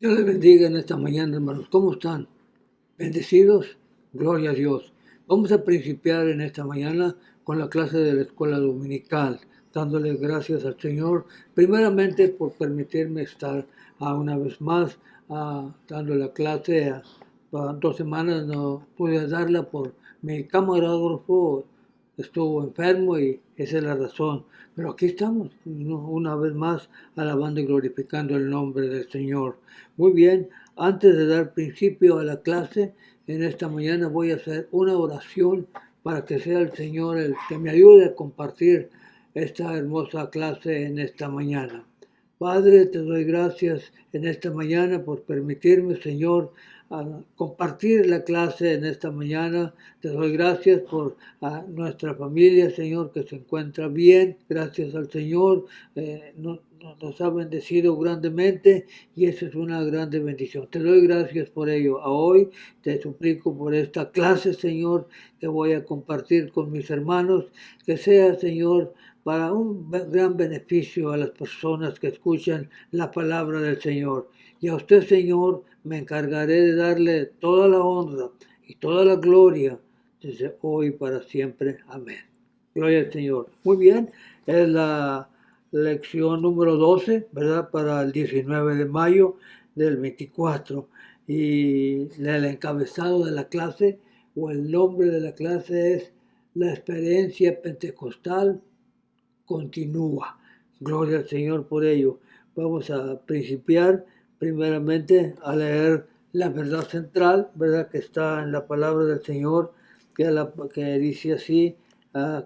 Dios les bendiga en esta mañana, hermanos. ¿Cómo están? ¿Bendecidos? Gloria a Dios. Vamos a principiar en esta mañana con la clase de la escuela dominical, dándole gracias al Señor, primeramente por permitirme estar una vez más dando la clase. 2 semanas no pude darla por mi camarógrafo estuvo enfermo y esa es la razón. Pero aquí estamos, una vez más, alabando y glorificando el nombre del Señor. Muy bien, antes de dar principio a la clase, en esta mañana voy a hacer una oración para que sea el Señor el que me ayude a compartir esta hermosa clase en esta mañana. Padre, te doy gracias en esta mañana por permitirme, Señor, compartir la clase en esta mañana. Te doy gracias por nuestra familia, Señor, que se encuentra bien. Gracias al Señor. Nos ha bendecido grandemente y eso es una grande bendición. Te doy gracias por ello. A hoy te suplico por esta clase, Señor, que voy a compartir con mis hermanos, que sea, Señor, para un gran beneficio a las personas que escuchan la palabra del Señor. Y a usted, Señor, me encargaré de darle toda la honra y toda la gloria desde hoy para siempre. Amén. Gloria al Señor. Muy bien, es la lección número 12, ¿verdad? Para el 19 de mayo del 24. Y el encabezado de la clase o el nombre de la clase es La experiencia pentecostal continúa. Gloria al Señor por ello. Vamos a principiar primeramente a leer la verdad central, verdad que está en la palabra del Señor, que dice así,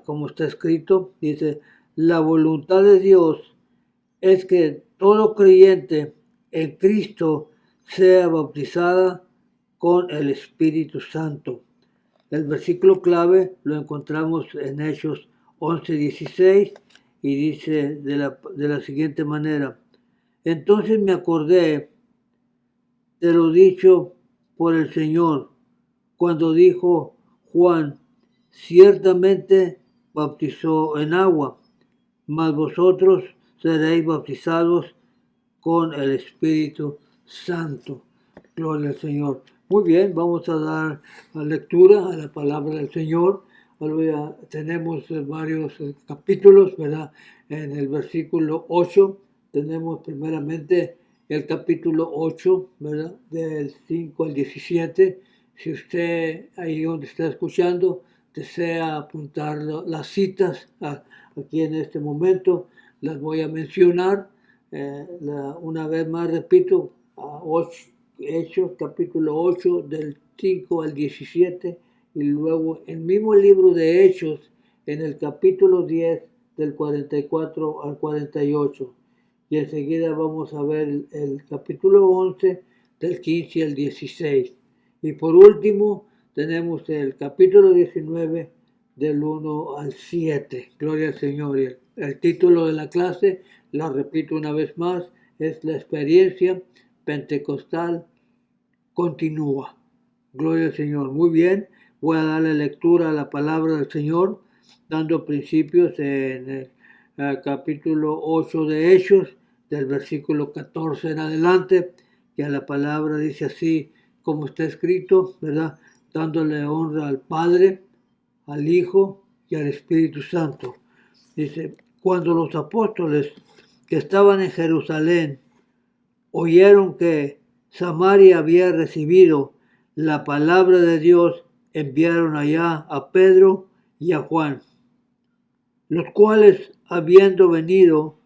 como está escrito, dice, la voluntad de Dios es que todo creyente en Cristo sea bautizada con el Espíritu Santo. El versículo clave lo encontramos en Hechos 11:16 y dice de la siguiente manera, entonces me acordé de lo dicho por el Señor cuando dijo Juan, ciertamente bautizó en agua, mas vosotros seréis bautizados con el Espíritu Santo. Gloria al Señor. Muy bien, vamos a dar lectura a la palabra del Señor. Tenemos varios capítulos, ¿verdad? En el versículo 8 tenemos primeramente el capítulo 8, ¿verdad? Del 5 al 17. Si usted ahí donde está escuchando desea apuntar las citas aquí en este momento, las voy a mencionar. Una vez más repito, Hechos capítulo 8 del 5 al 17 y luego el mismo libro de Hechos en el capítulo 10 del 44 al 48 y enseguida vamos a ver el capítulo 11 del 15 al 16 y por último tenemos el capítulo 19 del 1 al 7. Gloria al Señor. Y el título de la clase, la repito una vez más, es la experiencia pentecostal continúa. Gloria al Señor. Muy bien, voy a darle lectura a la palabra del Señor, dando principios en el capítulo 8 de Hechos, del versículo 14 en adelante, que a la palabra dice así, como está escrito, ¿verdad? Dándole honra al Padre, al Hijo y al Espíritu Santo. Dice, cuando los apóstoles que estaban en Jerusalén oyeron que Samaria había recibido la palabra de Dios, enviaron allá a Pedro y a Juan, los cuales, habiendo venido,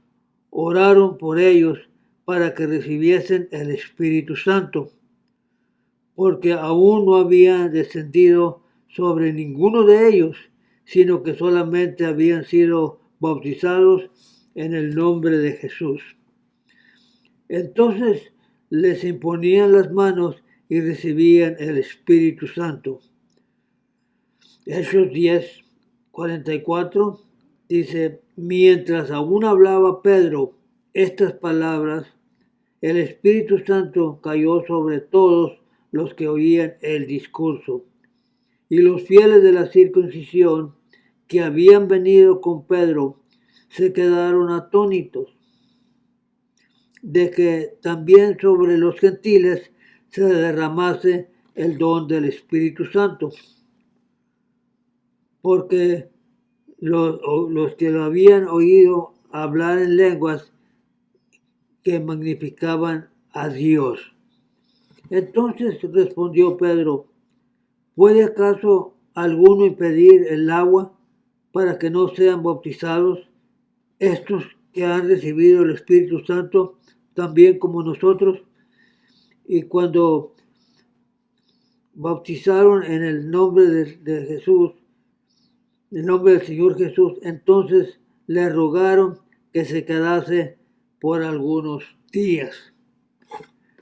oraron por ellos para que recibiesen el Espíritu Santo, porque aún no había descendido sobre ninguno de ellos, sino que solamente habían sido bautizados en el nombre de Jesús. Entonces les imponían las manos y recibían el Espíritu Santo. Hechos 10:44 dice, mientras aún hablaba Pedro estas palabras, el Espíritu Santo cayó sobre todos los que oían el discurso. Y los fieles de la circuncisión que habían venido con Pedro se quedaron atónitos. de que también sobre los gentiles se derramase el don del Espíritu Santo, porque los que lo habían oído hablar en lenguas que magnificaban a Dios. Entonces respondió Pedro: ¿puede acaso alguno impedir el agua para que no sean bautizados estos que han recibido el Espíritu Santo también como nosotros? Y cuando bautizaron en el nombre de Jesús, en el nombre del Señor Jesús, entonces le rogaron que se quedase por algunos días.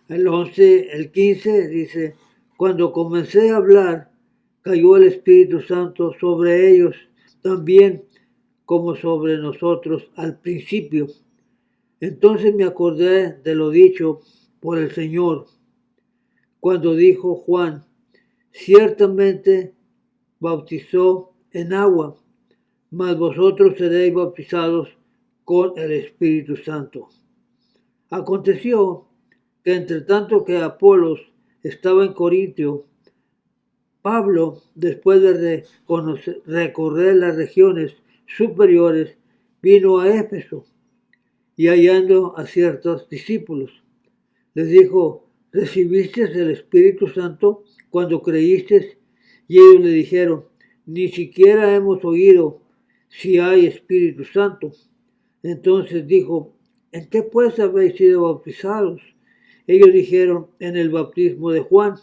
El 15 dice: cuando comencé a hablar, cayó el Espíritu Santo sobre ellos también como sobre nosotros al principio. Entonces me acordé de lo dicho por el Señor, cuando dijo Juan: ciertamente bautizó en agua, mas vosotros seréis bautizados con el Espíritu Santo. Aconteció que entre tanto que Apolos estaba en Corintio, Pablo, después de recorrer las regiones superiores, vino a Éfeso y hallando a ciertos discípulos, les dijo: ¿recibisteis el Espíritu Santo cuando creísteis? Y ellos le dijeron: ni siquiera hemos oído si hay Espíritu Santo. Entonces dijo: ¿en qué pues habéis sido bautizados? Ellos dijeron: en el bautismo de Juan.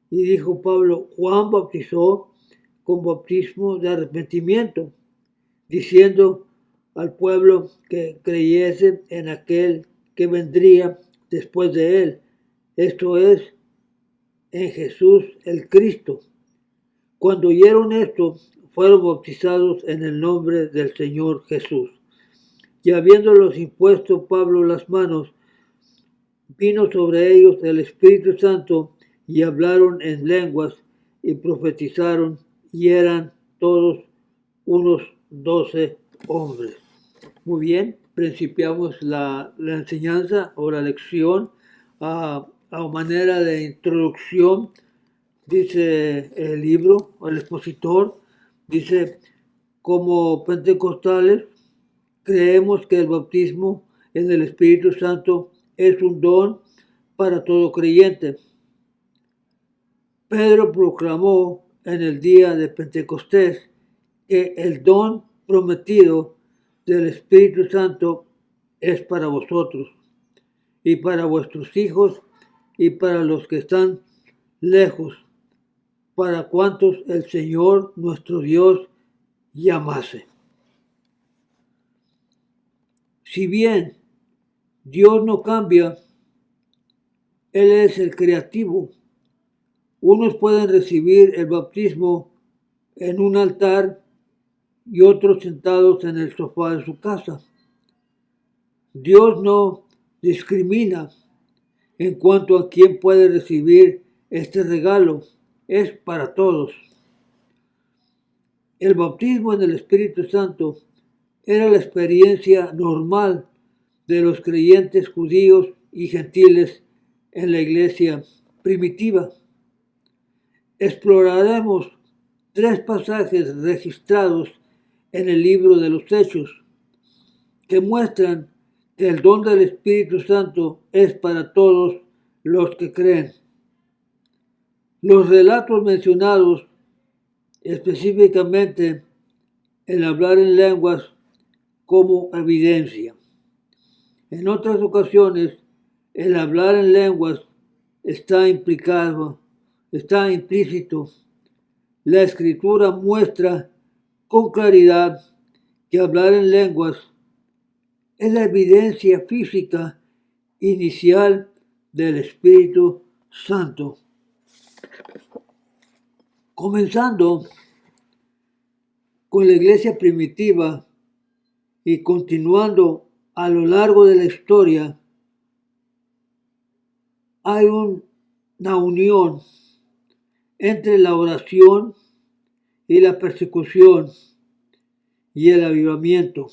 Y dijo Pablo: Juan bautizó con bautismo de arrepentimiento, diciendo al pueblo que creyese en aquel que vendría después de él, esto es, en Jesús el Cristo. Cuando oyeron esto, fueron bautizados en el nombre del Señor Jesús. Y habiéndolos impuesto Pablo las manos, vino sobre ellos el Espíritu Santo, y hablaron en lenguas y profetizaron, y eran todos unos 12 hombres. Muy bien, principiamos la enseñanza o la lección a manera de introducción. Dice el libro, el expositor, dice: como pentecostales, creemos que el bautismo en el Espíritu Santo es un don para todo creyente. Pedro proclamó en el día de Pentecostés que el don prometido del Espíritu Santo es para vosotros y para vuestros hijos y para los que están lejos, para cuantos el Señor nuestro Dios llamase. Si bien Dios no cambia, Él es el creativo. Unos pueden recibir el bautismo en un altar y otros sentados en el sofá de su casa. Dios no discrimina en cuanto a quién puede recibir este regalo. Es para todos. El bautismo en el Espíritu Santo era la experiencia normal de los creyentes judíos y gentiles en la iglesia primitiva. Exploraremos 3 pasajes registrados en el libro de los Hechos que muestran que el don del Espíritu Santo es para todos los que creen. Los relatos mencionados, específicamente el hablar en lenguas como evidencia. En otras ocasiones, el hablar en lenguas está implícito. La Escritura muestra con claridad que hablar en lenguas es la evidencia física inicial del Espíritu Santo. Comenzando con la iglesia primitiva y continuando a lo largo de la historia, hay una unión entre la oración y la persecución y el avivamiento.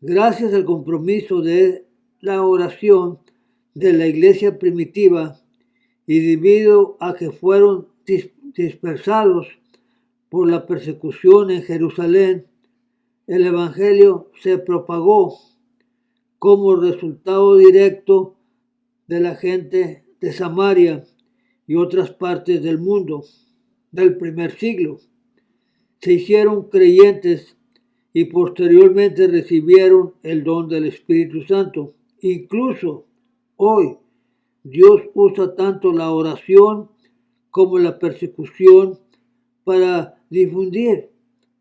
Gracias al compromiso de la oración de la iglesia primitiva y debido a que fueron dispersados por la persecución en Jerusalén, el Evangelio se propagó como resultado directo de la gente de Samaria y otras partes del mundo del primer siglo. Se hicieron creyentes y posteriormente recibieron el don del Espíritu Santo. Incluso hoy Dios usa tanto la oración como la persecución para difundir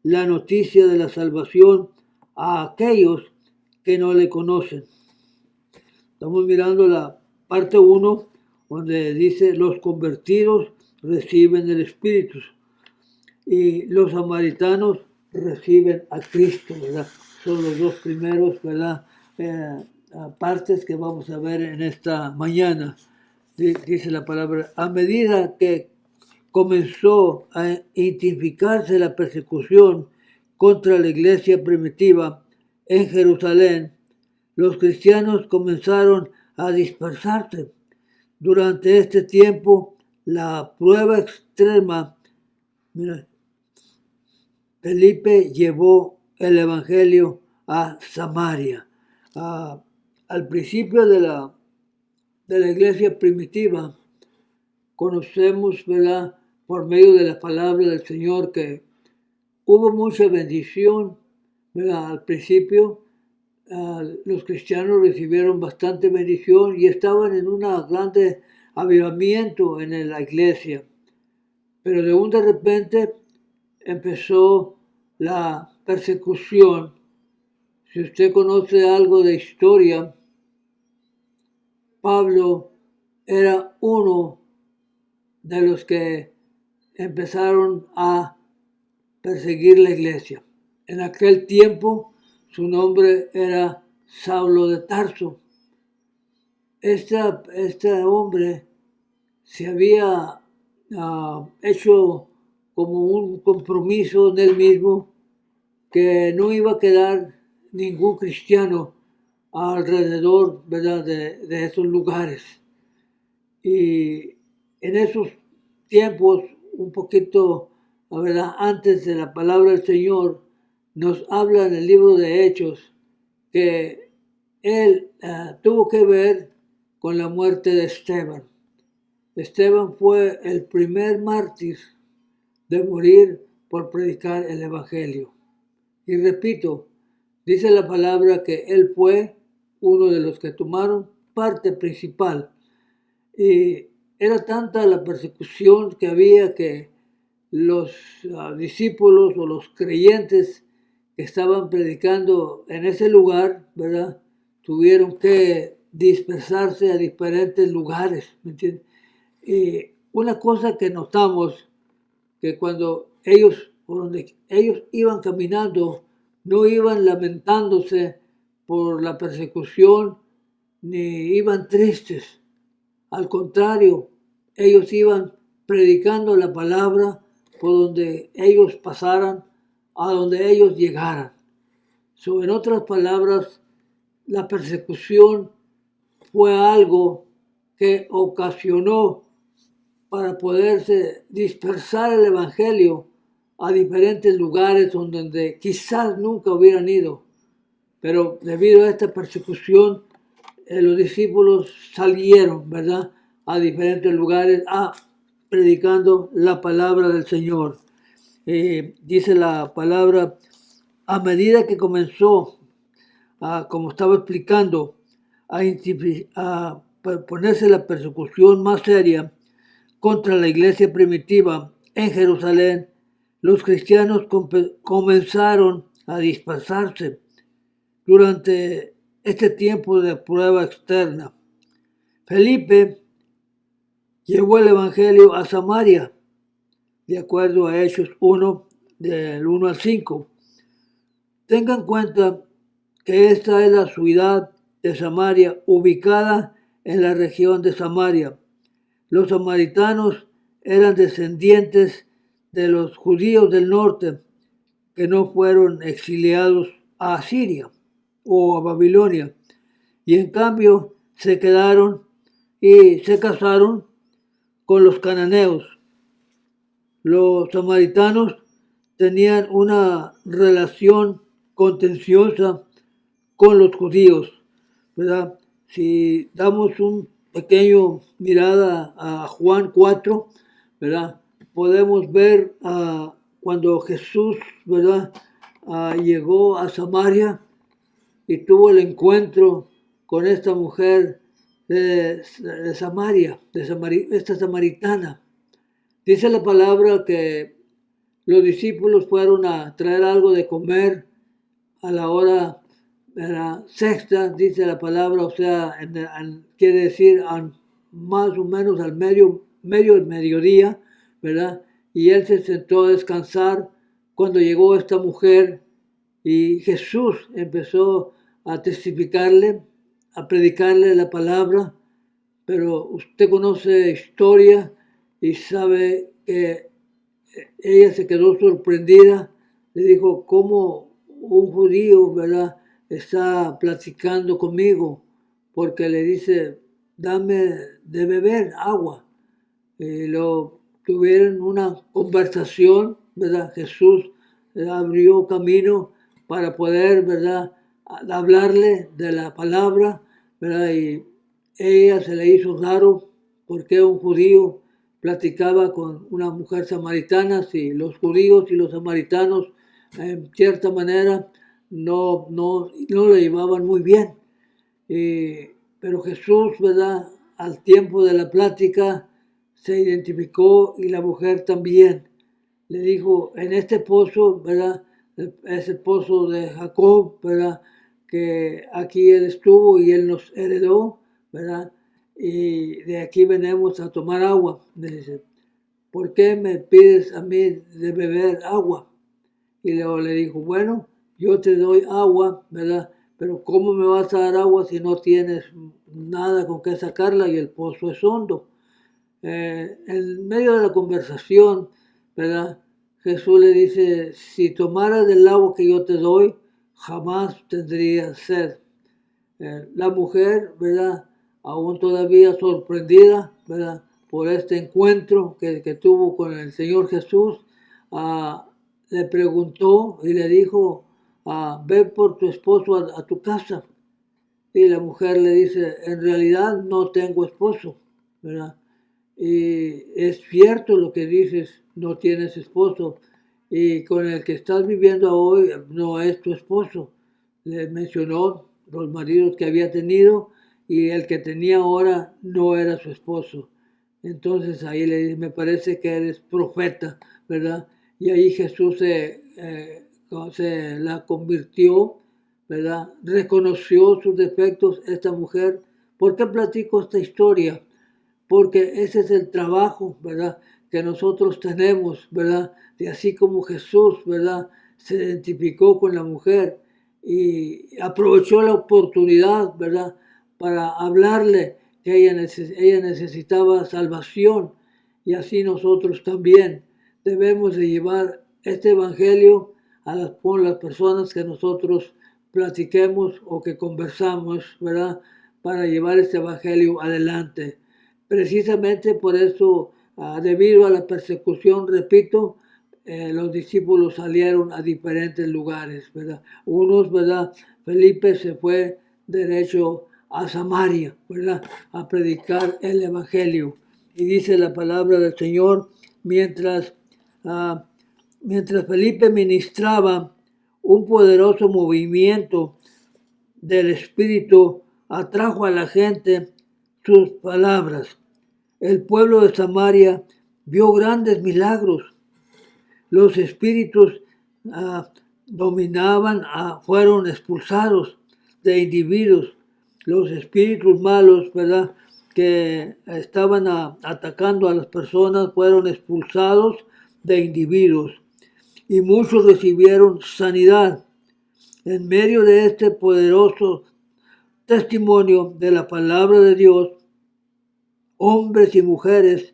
la noticia de la salvación a aquellos que no le conocen. Estamos mirando la parte 1, donde dice los convertidos reciben el Espíritu y los samaritanos reciben a Cristo, ¿verdad? Son los dos primeros, ¿verdad? Partes que vamos a ver en esta mañana. Dice la palabra, a medida que comenzó a intensificarse la persecución contra la iglesia primitiva en Jerusalén, los cristianos comenzaron a dispersarse. Durante este tiempo, la prueba extrema, mira, Felipe llevó el Evangelio a Samaria. Al principio de la iglesia primitiva, conocemos, ¿verdad?, por medio de la palabra del Señor que hubo mucha bendición, ¿verdad? Al principio los cristianos recibieron bastante bendición y estaban en un grande avivamiento en la iglesia. Pero de repente empezó la persecución. Si usted conoce algo de historia, Pablo era uno de los que empezaron a perseguir la iglesia. En aquel tiempo su nombre era Saulo de Tarso. Este hombre se había hecho como un compromiso en él mismo que no iba a quedar ningún cristiano alrededor, ¿verdad?, de esos lugares. Y en esos tiempos, un poquito, ¿verdad?, antes de la palabra del Señor, nos habla en el libro de Hechos que él tuvo que ver con la muerte de Esteban. Esteban fue el primer mártir de morir por predicar el Evangelio. Y repito, dice la palabra que él fue uno de los que tomaron parte principal. Y era tanta la persecución que había que los discípulos o los creyentes que estaban predicando en ese lugar, ¿verdad?, tuvieron que dispersarse a diferentes lugares, ¿me entiendes? Y una cosa que notamos, que cuando ellos, por donde ellos iban caminando, no iban lamentándose por la persecución, ni iban tristes. Al contrario, ellos iban predicando la palabra por donde ellos pasaran, a donde ellos llegaran. En otras palabras, la persecución fue algo que ocasionó para poderse dispersar el Evangelio a diferentes lugares donde quizás nunca hubieran ido. Pero debido a esta persecución, los discípulos salieron, ¿verdad?, a diferentes lugares predicando la palabra del Señor. Dice la palabra, a medida que comenzó, como estaba explicando, a ponerse la persecución más seria contra la iglesia primitiva en Jerusalén, los cristianos comenzaron a dispersarse durante este tiempo de prueba externa. Felipe llevó el Evangelio a Samaria, de acuerdo a Hechos 1, del 1 al 5. Tengan en cuenta que esta es la ciudad de Samaria, ubicada en la región de Samaria. Los samaritanos eran descendientes de los judíos del norte que no fueron exiliados a Asiria o a Babilonia. y en cambio se quedaron y se casaron con los cananeos. Los samaritanos tenían una relación contenciosa con los judíos, ¿verdad? Si damos un pequeño mirada a Juan 4, ¿verdad? Podemos ver cuando Jesús, ¿verdad? Llegó a Samaria y tuvo el encuentro con esta mujer de Samaria, esta samaritana. Dice la palabra que los discípulos fueron a traer algo de comer a la hora de la sexta, dice la palabra, o sea, quiere decir más o menos al medio del mediodía, ¿verdad? Y él se sentó a descansar cuando llegó esta mujer y Jesús empezó a testificarle, a predicarle la palabra, pero usted conoce historia y sabe que ella se quedó sorprendida, le dijo, ¿cómo un judío, verdad, está platicando conmigo? Porque le dice, dame de beber agua. Y lo tuvieron una conversación, ¿verdad? Jesús abrió camino para poder, ¿verdad?, hablarle de la palabra, ¿verdad? Y ella se le hizo raro porque un judío platicaba con una mujer samaritana, si los judíos y los samaritanos en cierta manera no le llevaban muy bien. Pero Jesús, ¿verdad?, al tiempo de la plática se identificó y la mujer también. Le dijo, en este pozo, ¿verdad?, es el pozo de Jacob, ¿verdad?, que aquí él estuvo y él nos heredó, ¿verdad? Y de aquí venimos a tomar agua. Me dice, ¿por qué me pides a mí de beber agua? Y luego le dijo, bueno, yo te doy agua, ¿verdad? Pero ¿cómo me vas a dar agua si no tienes nada con qué sacarla y el pozo es hondo? En medio de la conversación, ¿verdad? Jesús le dice, si tomaras del agua que yo te doy, jamás tendrías sed. La mujer, ¿verdad?, aún todavía sorprendida, ¿verdad?, por este encuentro que tuvo con el Señor Jesús, le preguntó y le dijo, ve por tu esposo a tu casa. Y la mujer le dice, en realidad no tengo esposo, ¿verdad? Y es cierto lo que dices, no tienes esposo, y con el que estás viviendo hoy no es tu esposo. Le mencionó los maridos que había tenido y el que tenía ahora no era su esposo. Entonces ahí le dice, me parece que eres profeta, ¿verdad? Y ahí Jesús se la convirtió, ¿verdad? Reconoció sus defectos esta mujer. ¿Por qué platico esta historia? Porque ese es el trabajo, ¿verdad?, que nosotros tenemos, ¿verdad? De así como Jesús, ¿verdad?, se identificó con la mujer y aprovechó la oportunidad, ¿verdad?, para hablarle que ella necesitaba salvación, y así nosotros también debemos de llevar este evangelio con las personas que nosotros platiquemos o que conversamos, ¿verdad?, para llevar este evangelio adelante. Precisamente por eso, debido a la persecución, repito, los discípulos salieron a diferentes lugares, ¿verdad? Unos, ¿verdad? Felipe se fue derecho a Samaria, ¿verdad?, a predicar el evangelio. Y dice la palabra del Señor, mientras Felipe ministraba, un poderoso movimiento del Espíritu atrajo a la gente sus palabras. El pueblo de Samaria vio grandes milagros. Los espíritus fueron expulsados de individuos. Los espíritus malos, ¿verdad?, que estaban atacando a las personas fueron expulsados de individuos. Y muchos recibieron sanidad. En medio de este poderoso testimonio de la palabra de Dios, hombres y mujeres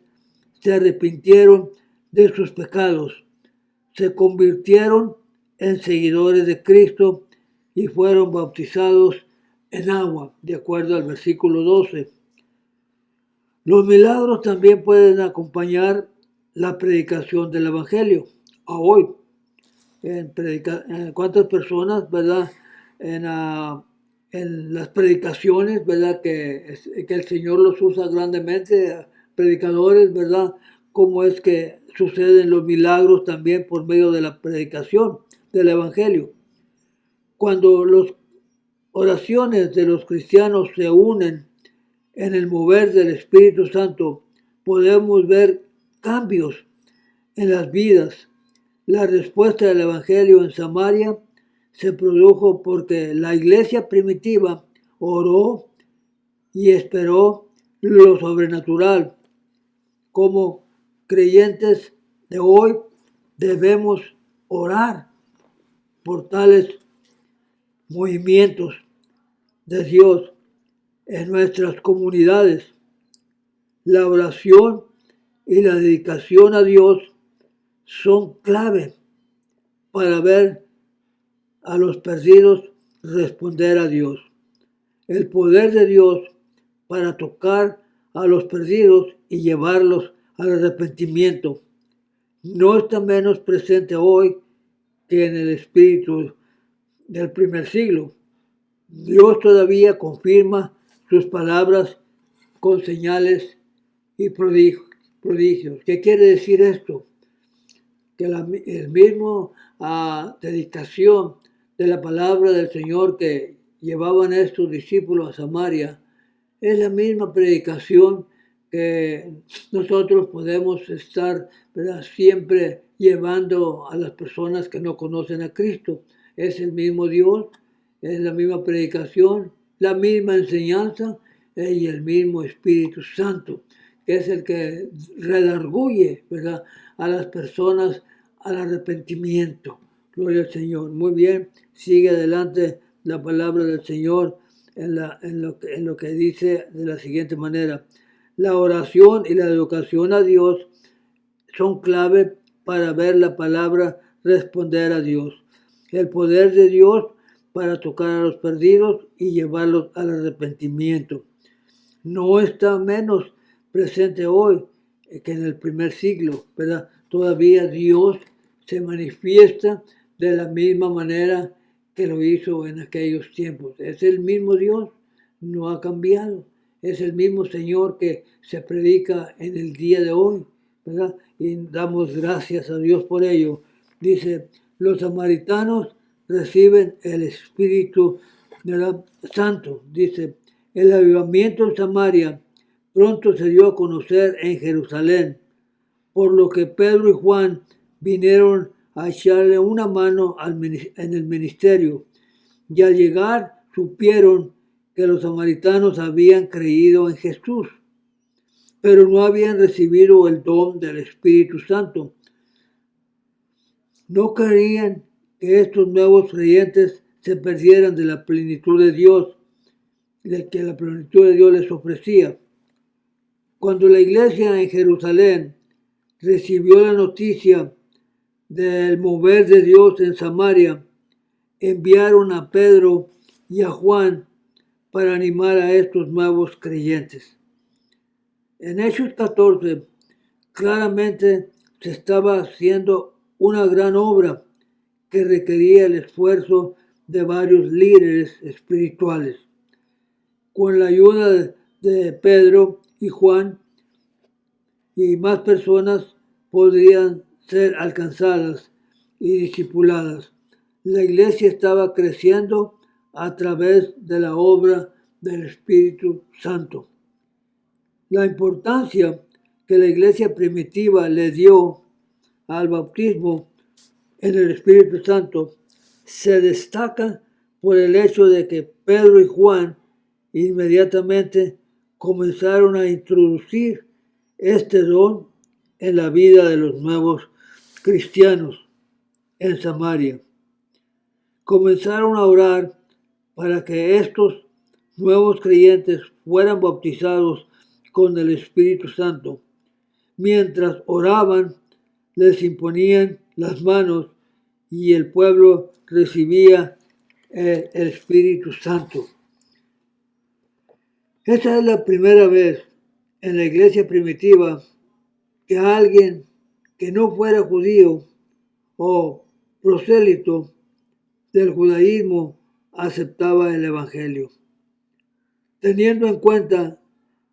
se arrepintieron de sus pecados, se convirtieron en seguidores de Cristo y fueron bautizados en agua, de acuerdo al versículo 12. Los milagros también pueden acompañar la predicación del Evangelio. A hoy, ¿cuántas personas, verdad? En las predicaciones, ¿verdad? Que el Señor los usa grandemente, predicadores, ¿verdad? Cómo es que suceden los milagros también por medio de la predicación del Evangelio. Cuando las oraciones de los cristianos se unen en el mover del Espíritu Santo, podemos ver cambios en las vidas. La respuesta del Evangelio en Samaria se produjo porque la iglesia primitiva oró y esperó lo sobrenatural. Como creyentes de hoy debemos orar por tales movimientos de Dios en nuestras comunidades. La oración y la dedicación a Dios son clave para ver a los perdidos responder a Dios. El poder de Dios para tocar a los perdidos y llevarlos al arrepentimiento no está menos presente hoy que en el espíritu del primer siglo. Dios todavía confirma sus palabras con señales y prodigios. ¿Qué quiere decir esto? Que el mismo dedicación de la palabra del Señor que llevaban estos discípulos a Samaria es la misma predicación que nosotros podemos estar, ¿verdad?, siempre llevando a las personas que no conocen a Cristo. Es el mismo Dios, es la misma predicación, la misma enseñanza y el mismo Espíritu Santo, que es el que redarguye, ¿verdad?, a las personas al arrepentimiento. Gloria al Señor. Muy bien, sigue adelante la palabra del Señor en lo que dice de la siguiente manera. La oración y la educación a Dios son clave para ver la palabra responder a Dios. El poder de Dios para tocar a los perdidos y llevarlos al arrepentimiento. No está menos presente hoy que en el primer siglo, ¿verdad? Todavía Dios se manifiesta de la misma manera que lo hizo en aquellos tiempos. Es el mismo Dios, no ha cambiado. Es el mismo Señor que se predica en el día de hoy, ¿verdad? Y damos gracias a Dios por ello. Dice, los samaritanos reciben el Espíritu Santo. Dice, el avivamiento en Samaria pronto se dio a conocer en Jerusalén, por lo que Pedro y Juan vinieron a echarle una mano en el ministerio, y al llegar supieron que los samaritanos habían creído en Jesús, pero no habían recibido el don del Espíritu Santo. No querían que estos nuevos creyentes se perdieran de la plenitud de Dios, que la plenitud de Dios les ofrecía. Cuando la iglesia en Jerusalén recibió la noticia del mover de Dios en Samaria, enviaron a Pedro y a Juan para animar a estos nuevos creyentes. En Hechos 14, claramente se estaba haciendo una gran obra que requería el esfuerzo de varios líderes espirituales. Con la ayuda de Pedro y Juan y más personas podrían ser alcanzadas y discipuladas. La iglesia estaba creciendo a través de la obra del Espíritu Santo. La importancia que la iglesia primitiva le dio al bautismo en el Espíritu Santo se destaca por el hecho de que Pedro y Juan inmediatamente comenzaron a introducir este don en la vida de los nuevos cristianos en Samaria. Comenzaron a orar para que estos nuevos creyentes fueran bautizados con el Espíritu Santo. Mientras oraban, les imponían las manos y el pueblo recibía el Espíritu Santo. Esa es la primera vez en la iglesia primitiva que alguien que no fuera judío o prosélito del judaísmo aceptaba el evangelio. Teniendo en cuenta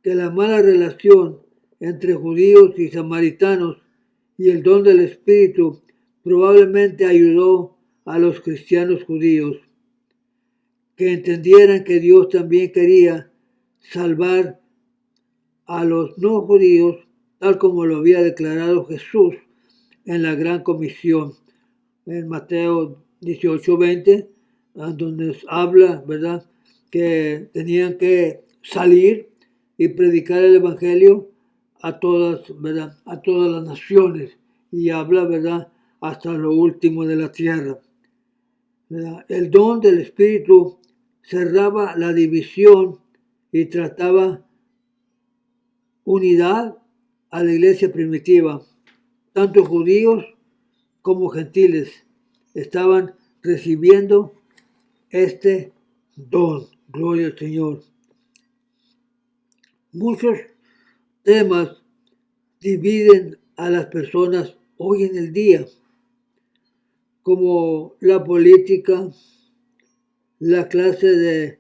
que la mala relación entre judíos y samaritanos y el don del Espíritu probablemente ayudó a los cristianos judíos que entendieran que Dios también quería salvar a los no judíos, tal como lo había declarado Jesús en la Gran Comisión, en Mateo 18:20, donde nos habla, ¿verdad?, que tenían que salir y predicar el Evangelio a todas, ¿verdad?, a todas las naciones, y habla, ¿verdad?, hasta lo último de la tierra. ¿Verdad? El don del Espíritu cerraba la división y trataba unidad a la iglesia primitiva. Tanto judíos como gentiles estaban recibiendo este don. Gloria al Señor. Muchos temas dividen a las personas hoy en el día, como la política, la clase de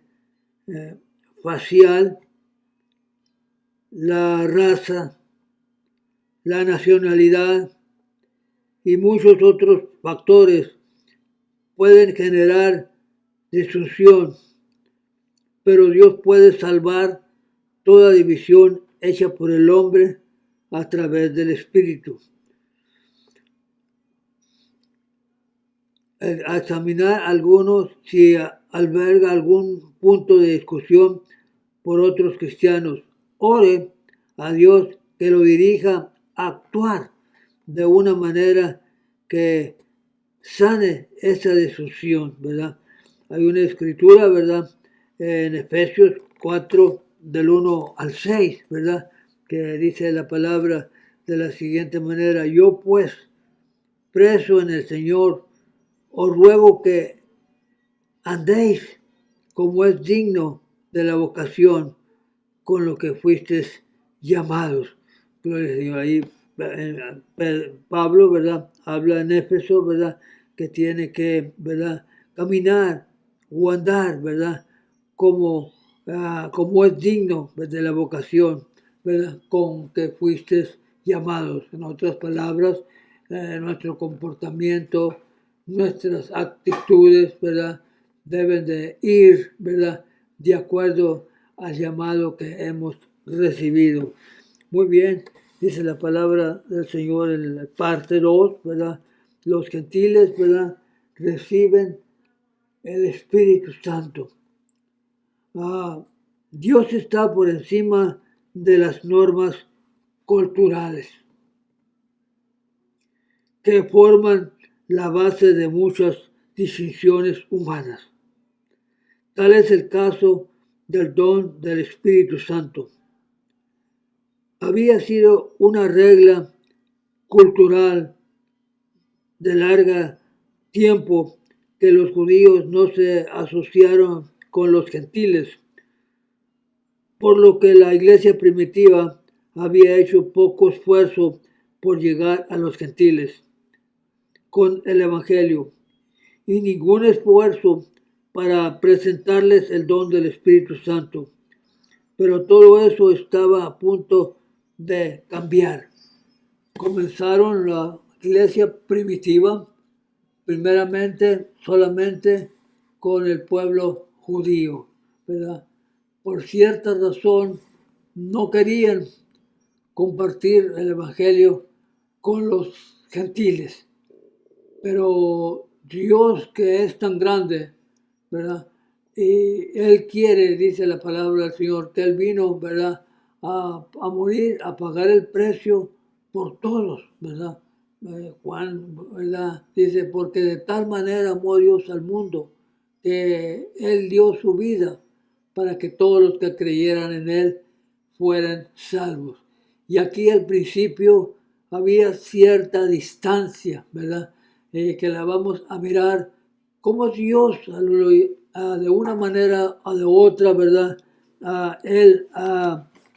facial, la raza, la nacionalidad y muchos otros factores pueden generar destrucción, pero Dios puede salvar toda división hecha por el hombre a través del Espíritu. A examinar algunos si alberga algún punto de discusión por otros cristianos. Ore a Dios que lo dirija a actuar de una manera que sane esa destrucción, ¿verdad? Hay una escritura, ¿verdad?, en Efesios 4, del 1 al 6, ¿verdad?, que dice la palabra de la siguiente manera: yo pues, preso en el Señor, os ruego que andéis como es digno de la vocación con lo que fuisteis llamados. Gloria al Señor. Ahí Pablo, ¿verdad?, habla en Éfeso, ¿verdad?, que tiene que, ¿verdad?, caminar o andar, ¿verdad?, como es digno de la vocación, ¿verdad?, con que fuisteis llamados. En otras palabras, nuestro comportamiento, nuestras actitudes, ¿verdad?, deben de ir, ¿verdad?, de acuerdo al llamado que hemos recibido. Muy bien, dice la palabra del Señor en la parte 2, ¿verdad? Los gentiles, ¿verdad?, reciben el Espíritu Santo. Dios está por encima de las normas culturales que forman la base de muchas distinciones humanas. Tal es el caso del don del Espíritu Santo. Había sido una regla cultural de largo tiempo que los judíos no se asociaron con los gentiles, por lo que la iglesia primitiva había hecho poco esfuerzo por llegar a los gentiles con el Evangelio y ningún esfuerzo para presentarles el don del Espíritu Santo. Pero todo eso estaba a punto de cambiar. Comenzaron la iglesia primitiva, primeramente solamente con el pueblo judío, ¿verdad? Por cierta razón no querían compartir el Evangelio con los gentiles. Pero Dios, que es tan grande, ¿verdad?, y Él quiere, dice la palabra del Señor, que Él vino, ¿verdad?, a morir, a pagar el precio por todos, ¿verdad? Juan, ¿verdad?, dice, porque de tal manera amó Dios al mundo, que Él dio su vida para que todos los que creyeran en Él fueran salvos. Y aquí al principio había cierta distancia, ¿verdad?, que la vamos a mirar como Dios de una manera o de otra, ¿verdad?, él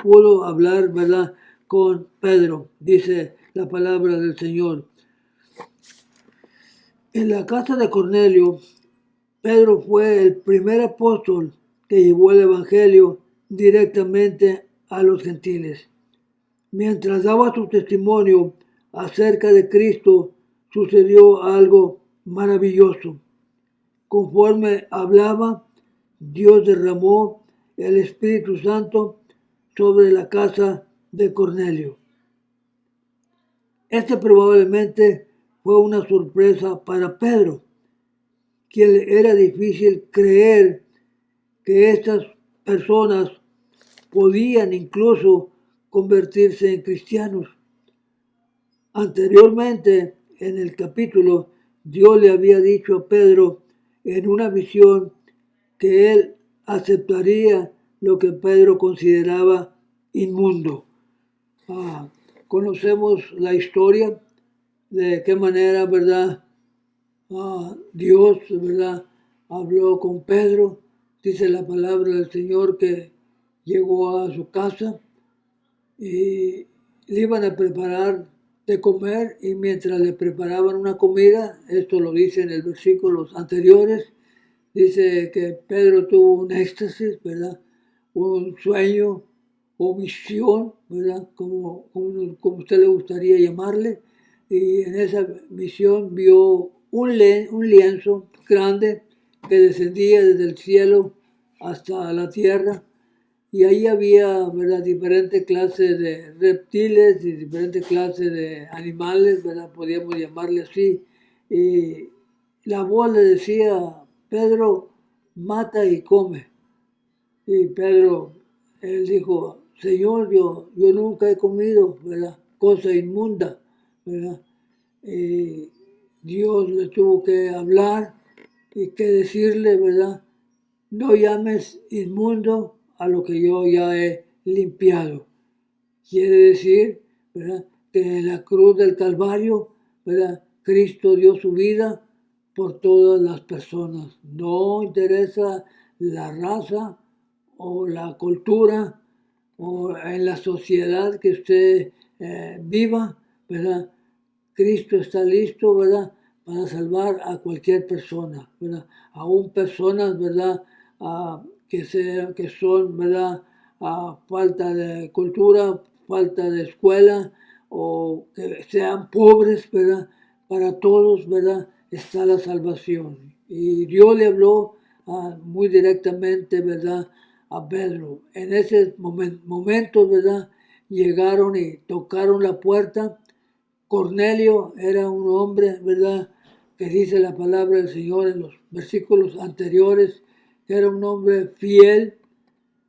pudo hablar, ¿verdad?, con Pedro, dice la palabra del Señor. En la casa de Cornelio, Pedro fue el primer apóstol que llevó el Evangelio directamente a los gentiles. Mientras daba su testimonio acerca de Cristo, sucedió algo maravilloso. Conforme hablaba, Dios derramó el Espíritu Santo sobre la casa de Cornelio. Este probablemente fue una sorpresa para Pedro, quien era difícil creer que estas personas podían incluso convertirse en cristianos. Anteriormente, en el capítulo, Dios le había dicho a Pedro en una visión que él aceptaría lo que Pedro consideraba inmundo. Conocemos la historia de qué manera, ¿verdad? Dios, ¿verdad?, habló con Pedro. Dice la palabra del Señor que llegó a su casa y le iban a preparar de comer, y mientras le preparaban una comida, esto lo dice en el versículos anteriores, dice que Pedro tuvo un éxtasis, ¿verdad?, un sueño o visión, ¿verdad?, como usted le gustaría llamarle, y en esa visión vio un lienzo grande que descendía desde el cielo hasta la tierra, y ahí había, ¿verdad?, diferentes clases de reptiles y diferentes clases de animales, ¿verdad?, podríamos llamarle así. Y la voz le decía: Pedro, mata y come. Y Pedro, él dijo: Señor, yo nunca he comido, ¿verdad?, cosa inmunda, ¿verdad? Y Dios le tuvo que hablar y que decirle, ¿verdad?, no llames inmundo a lo que yo ya he limpiado. Quiere decir, ¿verdad?, que en la cruz del Calvario, ¿verdad?, Cristo dio su vida por todas las personas. No interesa la raza o la cultura o en la sociedad que usted viva, ¿verdad? Cristo está listo, ¿verdad?, para salvar a cualquier persona, ¿verdad? Aún personas, ¿verdad?, que son, ¿verdad?, falta de cultura, falta de escuela, o que sean pobres, ¿verdad? Para todos, ¿verdad?, está la salvación. Y Dios le habló muy directamente, ¿verdad?, a Pedro. En ese momento, ¿verdad?, llegaron y tocaron la puerta. Cornelio era un hombre, ¿verdad?, que dice la palabra del Señor en los versículos anteriores, que era un hombre fiel,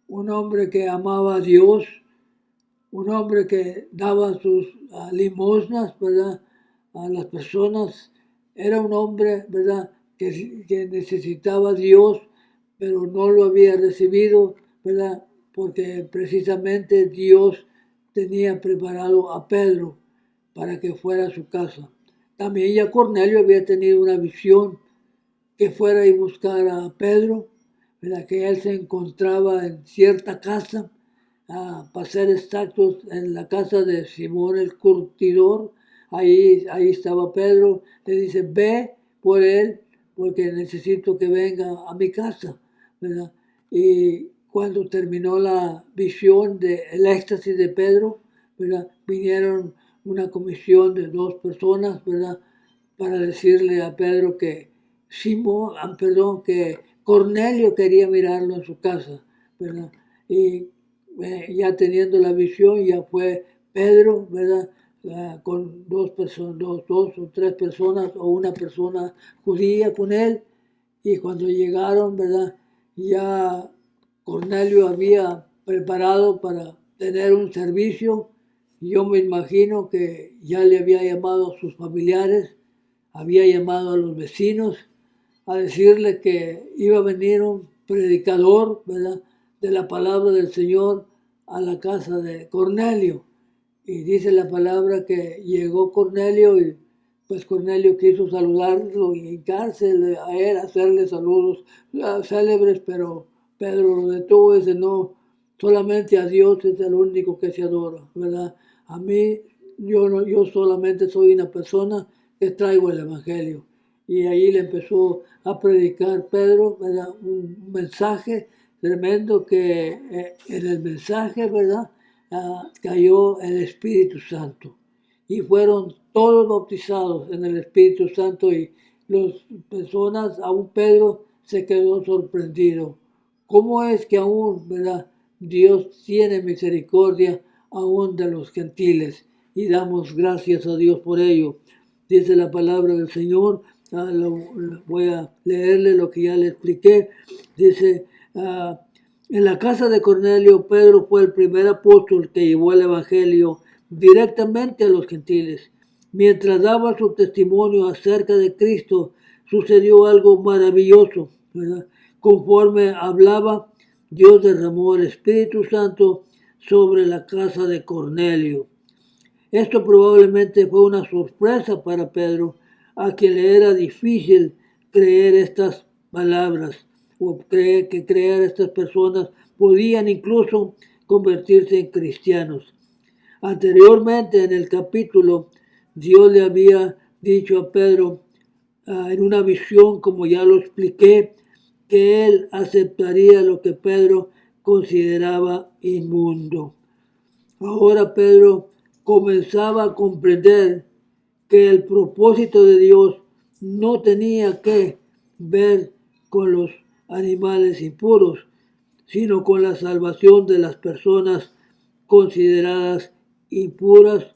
un hombre que amaba a Dios, un hombre que daba sus limosnas, ¿verdad?, a las personas. Era un hombre, ¿verdad?, que necesitaba a Dios, pero no lo había recibido, ¿verdad?, porque precisamente Dios tenía preparado a Pedro para que fuera a su casa. También ya Cornelio había tenido una visión que fuera y buscara a Pedro, ¿verdad?, que él se encontraba en cierta casa, para ser exactos, en la casa de Simón el curtidor. Ahí estaba Pedro. Le dice: ve por él porque necesito que venga a mi casa, ¿verdad? Y cuando terminó la visión del éxtasis de Pedro, ¿verdad?, vinieron una comisión de 2 personas, ¿verdad?, para decirle a Pedro que que Cornelio quería mirarlo en su casa, ¿verdad? Y ya teniendo la visión, ya fue Pedro, ¿verdad?, con 2 personas, dos o 3 personas, o una persona judía con él. Y cuando llegaron, ¿verdad?, ya Cornelio había preparado para tener un servicio. Yo me imagino que ya le había llamado a sus familiares, había llamado a los vecinos a decirle que iba a venir un predicador, ¿verdad?, de la palabra del Señor a la casa de Cornelio. Y dice la palabra que llegó Cornelio, y pues Cornelio quiso saludarlo y hincarse a él, hacerle saludos célebres, pero Pedro lo detuvo y dice: no, Solamente a Dios es el único que se adora, ¿verdad? A mí, yo solamente soy una persona que traigo el Evangelio. Y ahí le empezó a predicar Pedro, ¿verdad? Un mensaje tremendo que en el mensaje, ¿verdad? Cayó el Espíritu Santo. Y fueron todos bautizados en el Espíritu Santo y las personas, aún Pedro se quedó sorprendido. ¿Cómo es que aún, verdad, Dios tiene misericordia aún de los gentiles? Y damos gracias a Dios por ello. Dice la palabra del Señor, voy a leerle lo que ya le expliqué. Dice, en la casa de Cornelio, Pedro fue el primer apóstol que llevó el Evangelio directamente a los gentiles. Mientras daba su testimonio acerca de Cristo, sucedió algo maravilloso, ¿verdad? Conforme hablaba, Dios derramó el Espíritu Santo sobre la casa de Cornelio. Esto probablemente fue una sorpresa para Pedro, a quien le era difícil creer estas palabras o creer que estas personas podían incluso convertirse en cristianos. Anteriormente en el capítulo, Dios le había dicho a Pedro en una visión, como ya lo expliqué, que él aceptaría lo que Pedro consideraba inmundo. Ahora Pedro comenzaba a comprender que el propósito de Dios no tenía que ver con los animales impuros, sino con la salvación de las personas consideradas impuras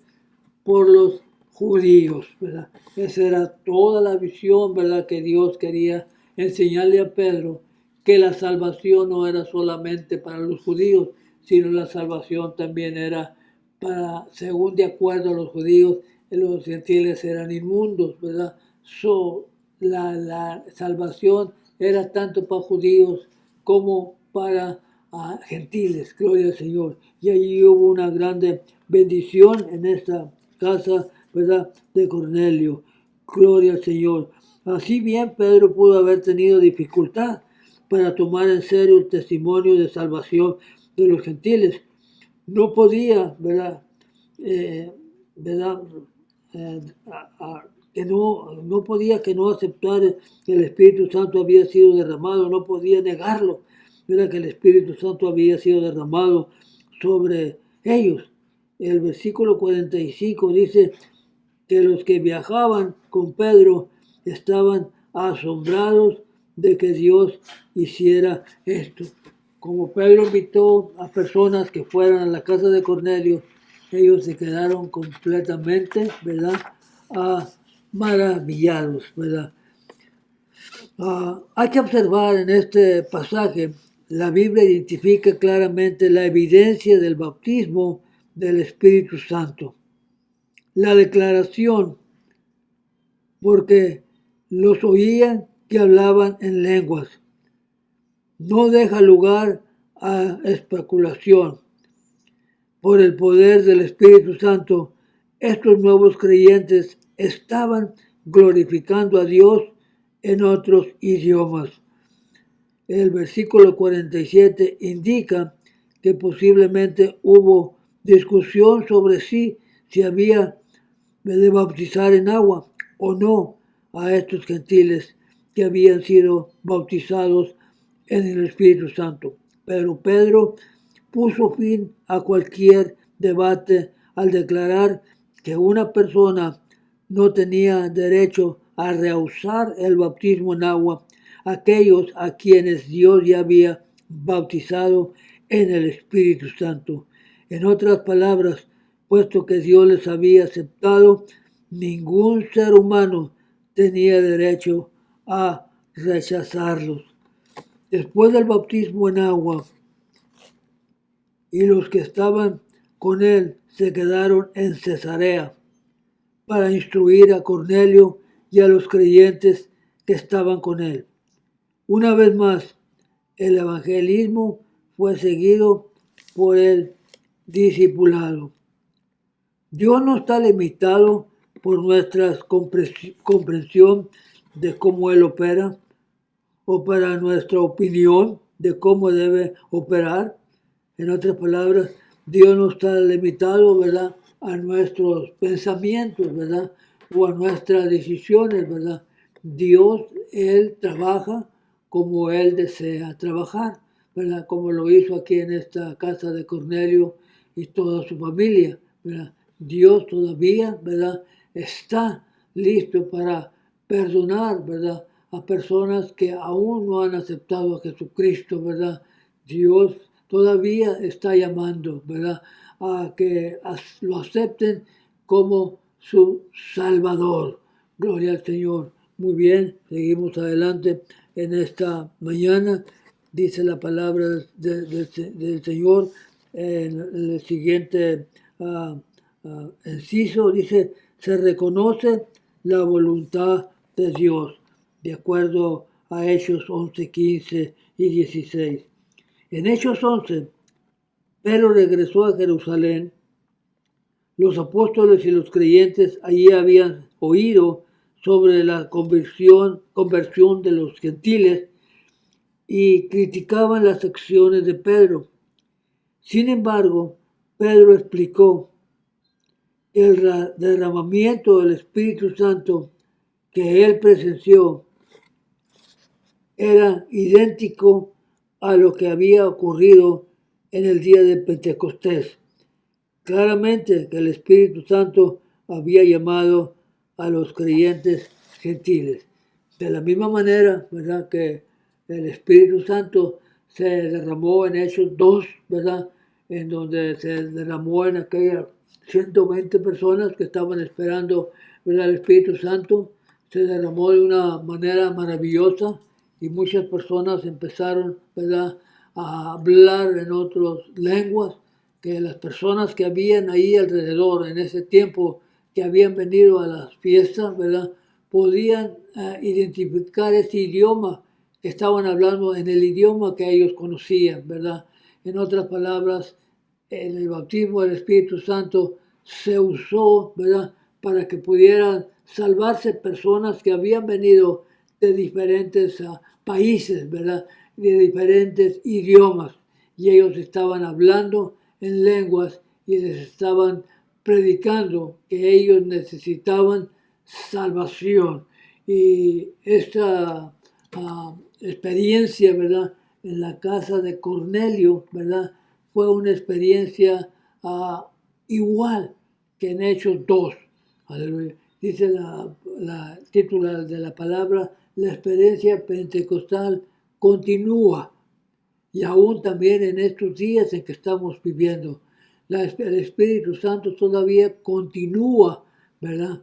por los judíos, ¿verdad? Esa era toda la visión, ¿verdad?, que Dios quería enseñarle a Pedro, que la salvación no era solamente para los judíos, sino la salvación también era para, según de acuerdo a los judíos, los gentiles eran inmundos, ¿verdad? La salvación era tanto para judíos como para gentiles, gloria al Señor. Y allí hubo una grande bendición en esta casa, ¿verdad?, de Cornelio. Gloria al Señor. Así bien, Pedro pudo haber tenido dificultad para tomar en serio el testimonio de salvación de los gentiles. No podía, ¿verdad? ¿Verdad? Que no podía que no aceptar que el Espíritu Santo había sido derramado, no podía negarlo, ¿verdad?, que el Espíritu Santo había sido derramado sobre ellos. El versículo 45 dice que los que viajaban con Pedro estaban asombrados de que Dios hiciera esto. Como Pedro invitó a personas que fueran a la casa de Cornelio, ellos se quedaron completamente, ¿verdad?, maravillados, ¿verdad? Hay que observar en este pasaje, la Biblia identifica claramente la evidencia del bautismo del Espíritu Santo. La declaración, porque los oían que hablaban en lenguas, no deja lugar a especulación. Por el poder del Espíritu Santo, estos nuevos creyentes estaban glorificando a Dios en otros idiomas. El versículo 47 indica que posiblemente hubo discusión sobre si había de bautizar en agua o no a estos gentiles que habían sido bautizados en el Espíritu Santo. Pero Pedro puso fin a cualquier debate al declarar que una persona no tenía derecho a rehusar el bautismo en agua aquellos a quienes Dios ya había bautizado en el Espíritu Santo. En otras palabras, puesto que Dios les había aceptado, ningún ser humano tenía derecho a rechazarlos. Después del bautismo en agua, y los que estaban con él se quedaron en Cesarea para instruir a Cornelio y a los creyentes que estaban con él. Una vez más, el evangelismo fue seguido por el discipulado. Dios no está limitado por nuestra comprensión de cómo Él opera o para nuestra opinión de cómo debe operar. En otras palabras, Dios no está limitado, ¿verdad?, a nuestros pensamientos, ¿verdad?, o a nuestras decisiones, ¿verdad? Dios, Él trabaja como Él desea trabajar, ¿verdad? Como lo hizo aquí en esta casa de Cornelio y toda su familia, ¿verdad? Dios todavía, ¿verdad?, está listo para perdonar, ¿verdad?, a personas que aún no han aceptado a Jesucristo, ¿verdad? Dios todavía está llamando, ¿verdad?, a que lo acepten como su Salvador. Gloria al Señor. Muy bien, seguimos adelante en esta mañana. Dice la palabra del Señor en el siguiente inciso, dice, se reconoce la voluntad de Dios, de acuerdo a Hechos 11, 15 y 16. En Hechos 11, Pedro regresó a Jerusalén. Los apóstoles y los creyentes allí habían oído sobre la conversión de los gentiles y criticaban las acciones de Pedro. Sin embargo, Pedro explicó que el derramamiento del Espíritu Santo que él presenció era idéntico a lo que había ocurrido en el día de Pentecostés. Claramente que el Espíritu Santo había llamado a los creyentes gentiles. De la misma manera, ¿verdad?, que el Espíritu Santo se derramó en Hechos 2, ¿verdad?, en donde se derramó en aquellas 120 personas que estaban esperando, ¿verdad?, el Espíritu Santo. Se derramó de una manera maravillosa y muchas personas empezaron, ¿verdad?, a hablar en otras lenguas, que las personas que habían ahí alrededor en ese tiempo, que habían venido a las fiestas, ¿verdad?, podían identificar ese idioma que estaban hablando en el idioma que ellos conocían, ¿verdad? En otras palabras, en el bautismo del Espíritu Santo se usó, ¿verdad?, para que pudieran salvarse personas que habían venido de diferentes países, ¿verdad?, de diferentes idiomas, y ellos estaban hablando en lenguas y les estaban predicando que ellos necesitaban salvación. Y esta experiencia, ¿verdad?, en la casa de Cornelio, ¿verdad?, fue una experiencia igual que en Hechos 2. Aleluya. Dice la título de la palabra, la experiencia pentecostal continúa. Y aún también en estos días en que estamos viviendo, el Espíritu Santo todavía continúa, ¿verdad?,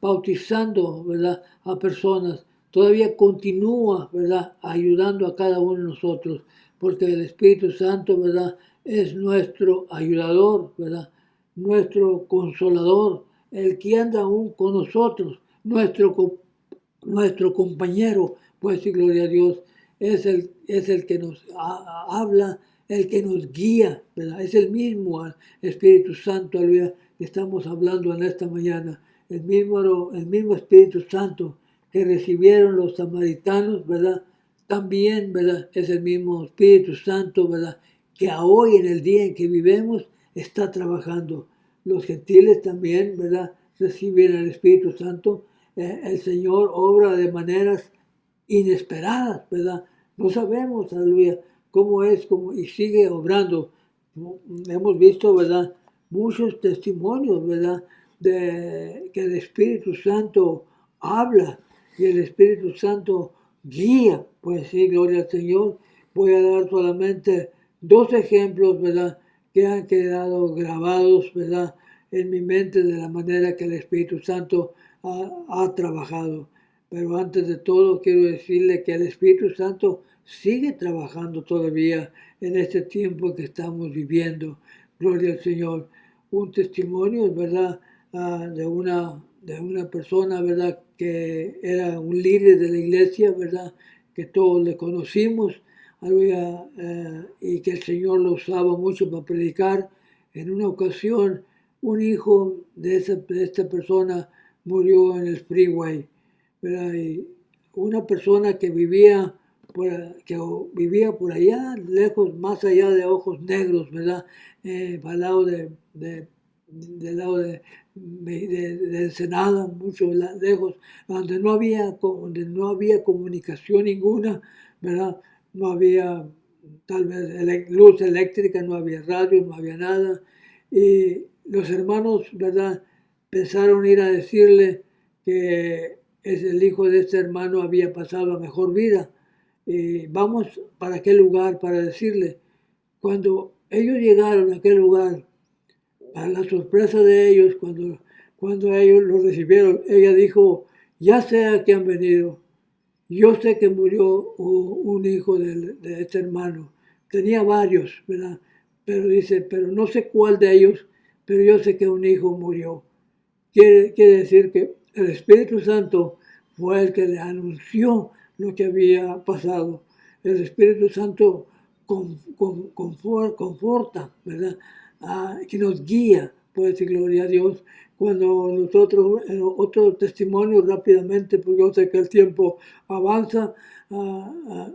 bautizando, ¿verdad?, a personas. Todavía continúa, ¿verdad?, ayudando a cada uno de nosotros, porque el Espíritu Santo, ¿verdad?, es nuestro ayudador, ¿verdad?, nuestro consolador, el que anda aún con nosotros, nuestro compañero, pues sí, gloria a Dios, es el que nos habla, el que nos guía, ¿verdad? Es el mismo Espíritu Santo, aleluya, que estamos hablando en esta mañana, el mismo Espíritu Santo que recibieron los samaritanos, ¿verdad? También, ¿verdad?, es el mismo Espíritu Santo, ¿verdad?, que hoy en el día en que vivimos está trabajando. Los gentiles también, ¿verdad?, reciben el Espíritu Santo. El Señor obra de maneras inesperadas, ¿verdad? No sabemos, aleluya, cómo es, y sigue obrando. Hemos visto, ¿verdad?, muchos testimonios, ¿verdad?, de que el Espíritu Santo habla y el Espíritu Santo guía. Pues sí, gloria al Señor. Voy a dar solamente dos ejemplos, ¿verdad?, que han quedado grabados, ¿verdad?, en mi mente de la manera que el Espíritu Santo ha trabajado. Pero antes de todo quiero decirle que el Espíritu Santo sigue trabajando todavía en este tiempo que estamos viviendo. Gloria al Señor. Un testimonio, ¿verdad?, de una persona, ¿verdad?, que era un líder de la iglesia, ¿verdad?, que todos le conocimos, aleluya, y que el Señor lo usaba mucho para predicar. En una ocasión, un hijo de esta persona murió en el freeway, ¿verdad? Y una persona que vivía que vivía por allá, lejos, más allá de Ojos Negros, ¿verdad? Al lado del lado de Ensenada, mucho lejos, donde no había comunicación ninguna, ¿verdad? No había tal vez luz eléctrica, no había radio, no había nada. Y los hermanos, ¿verdad? Pensaron ir a decirle que el hijo de este hermano había pasado la mejor vida. Vamos para aquel lugar para decirle. Cuando ellos llegaron a aquel lugar, a la sorpresa de ellos, cuando ellos lo recibieron, ella dijo, ya sé a qué han venido. Yo sé que murió un hijo de este hermano. Tenía varios, ¿verdad? Pero dice, pero no sé cuál de ellos, pero yo sé que un hijo murió. Quiere decir que el Espíritu Santo fue el que le anunció lo que había pasado. El Espíritu Santo conforta, ¿verdad? Que nos guía, pues, y gloria a Dios. Cuando nosotros, otro testimonio rápidamente, porque yo sé que el tiempo avanza,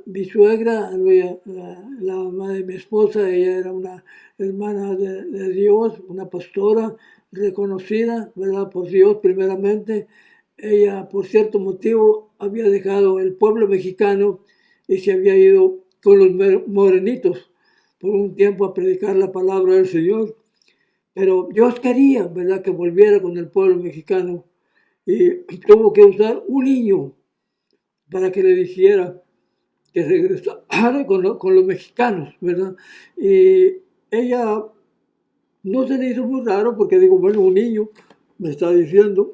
mi suegra, la mamá de mi esposa, ella era una hermana de Dios, una pastora reconocida, ¿verdad? Por Dios primeramente. Ella, por cierto motivo, había dejado el pueblo mexicano y se había ido con los morenitos por un tiempo a predicar la palabra del Señor. Pero Dios quería, ¿verdad?, que volviera con el pueblo mexicano y tuvo que usar un niño para que le dijera que regresara con los mexicanos, ¿verdad? Y ella no se le hizo muy raro porque digo, bueno, un niño me está diciendo,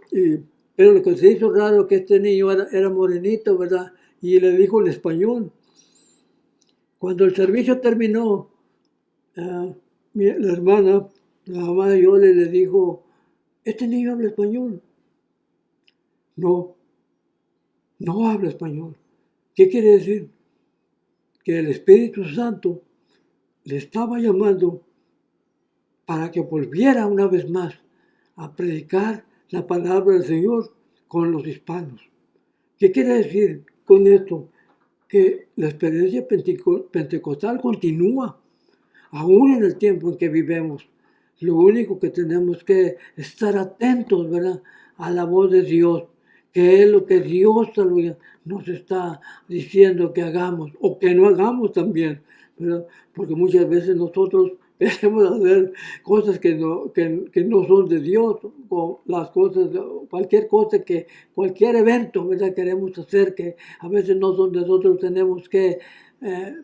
pero lo que se hizo raro es que este niño era morenito, ¿verdad? Y le dijo en español. Cuando el servicio terminó, la hermana, la mamá de Yole le dijo, ¿este niño habla español? No, no habla español. ¿Qué quiere decir? Que el Espíritu Santo le estaba llamando para que volviera una vez más a predicar la palabra del Señor con los hispanos. ¿Qué quiere decir con esto? Que la experiencia pentecostal continúa, aún en el tiempo en que vivimos. Lo único que tenemos que estar atentos, ¿verdad?, a la voz de Dios, que es lo que Dios nos está diciendo que hagamos o que no hagamos también, ¿verdad? Porque muchas veces nosotros queremos hacer cosas que no son de Dios, o las cosas, cualquier evento, ¿verdad?, queremos hacer que a veces no son de nosotros, tenemos que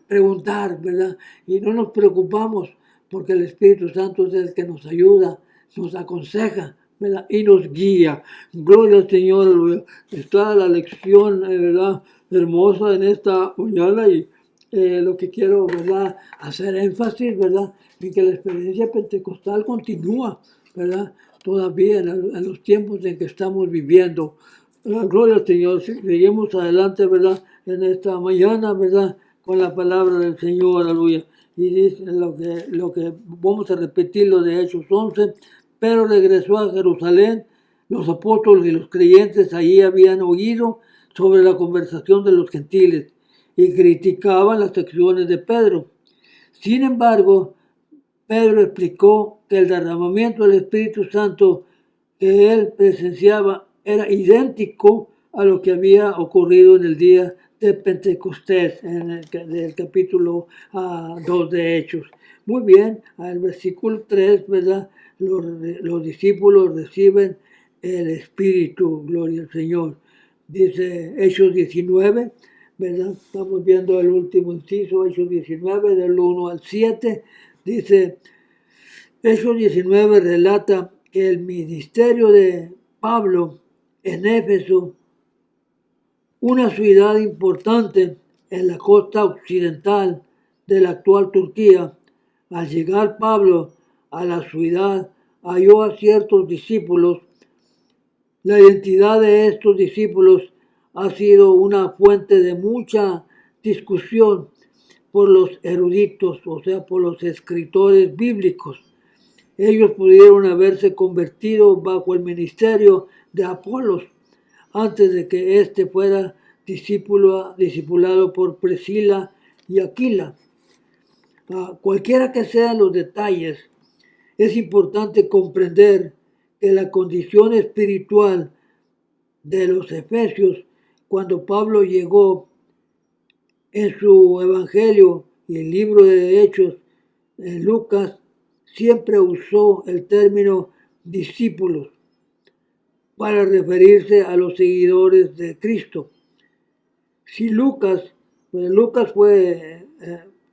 preguntar, ¿verdad? Y no nos preocupamos porque el Espíritu Santo es el que nos ayuda, nos aconseja, ¿verdad?, y nos guía. Gloria al Señor. Está la lección, ¿verdad?, hermosa en esta mañana y lo que quiero, ¿verdad?, hacer énfasis, ¿verdad?, en que la experiencia pentecostal continúa, ¿verdad?, todavía en los tiempos en que estamos viviendo. Gloria al Señor. Seguimos adelante, ¿verdad?, en esta mañana, ¿verdad?, con la palabra del Señor, aleluya. Y dice lo que vamos a repetir, lo de Hechos 11, pero regresó a Jerusalén, los apóstoles y los creyentes allí habían oído sobre la conversación de los gentiles y criticaban las acciones de Pedro. Sin embargo, Pedro explicó que el derramamiento del Espíritu Santo que él presenciaba era idéntico a lo que había ocurrido en el día de Pentecostés, en el capítulo 2 de Hechos. Muy bien, al versículo 3, ¿verdad? Los discípulos reciben el Espíritu, gloria al Señor. Dice Hechos 19, ¿verdad? Estamos viendo el último inciso, Hechos 19, del 1 al 7. Dice, Hechos 19 relata que el ministerio de Pablo en Éfeso, una ciudad importante en la costa occidental de la actual Turquía, al llegar Pablo a la ciudad, halló a ciertos discípulos. La identidad de estos discípulos ha sido una fuente de mucha discusión por los eruditos, o sea, por los escritores bíblicos. Ellos pudieron haberse convertido bajo el ministerio de Apolos antes de que éste fuera discipulado por Priscila y Aquila. Cualquiera que sean los detalles, es importante comprender que la condición espiritual de los efesios, cuando Pablo llegó en su evangelio y el libro de Hechos, Lucas siempre usó el término discípulos para referirse a los seguidores de Cristo. Si Lucas, pues Lucas fue,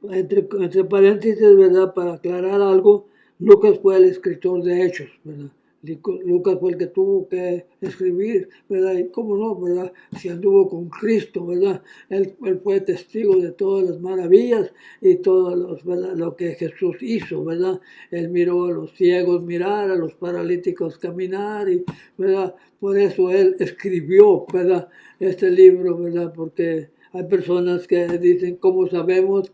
entre paréntesis, ¿verdad? Para aclarar algo, Lucas fue el escritor de Hechos, ¿verdad? Lucas fue el que tuvo que escribir, ¿verdad? Y cómo no, ¿verdad? Si anduvo con Cristo, ¿verdad? Él fue testigo de todas las maravillas y todo lo que Jesús hizo, ¿verdad? Él miró a los ciegos mirar, a los paralíticos caminar, y, ¿verdad? Por eso él escribió, ¿verdad? Este libro, ¿verdad? Porque hay personas que dicen, ¿cómo sabemos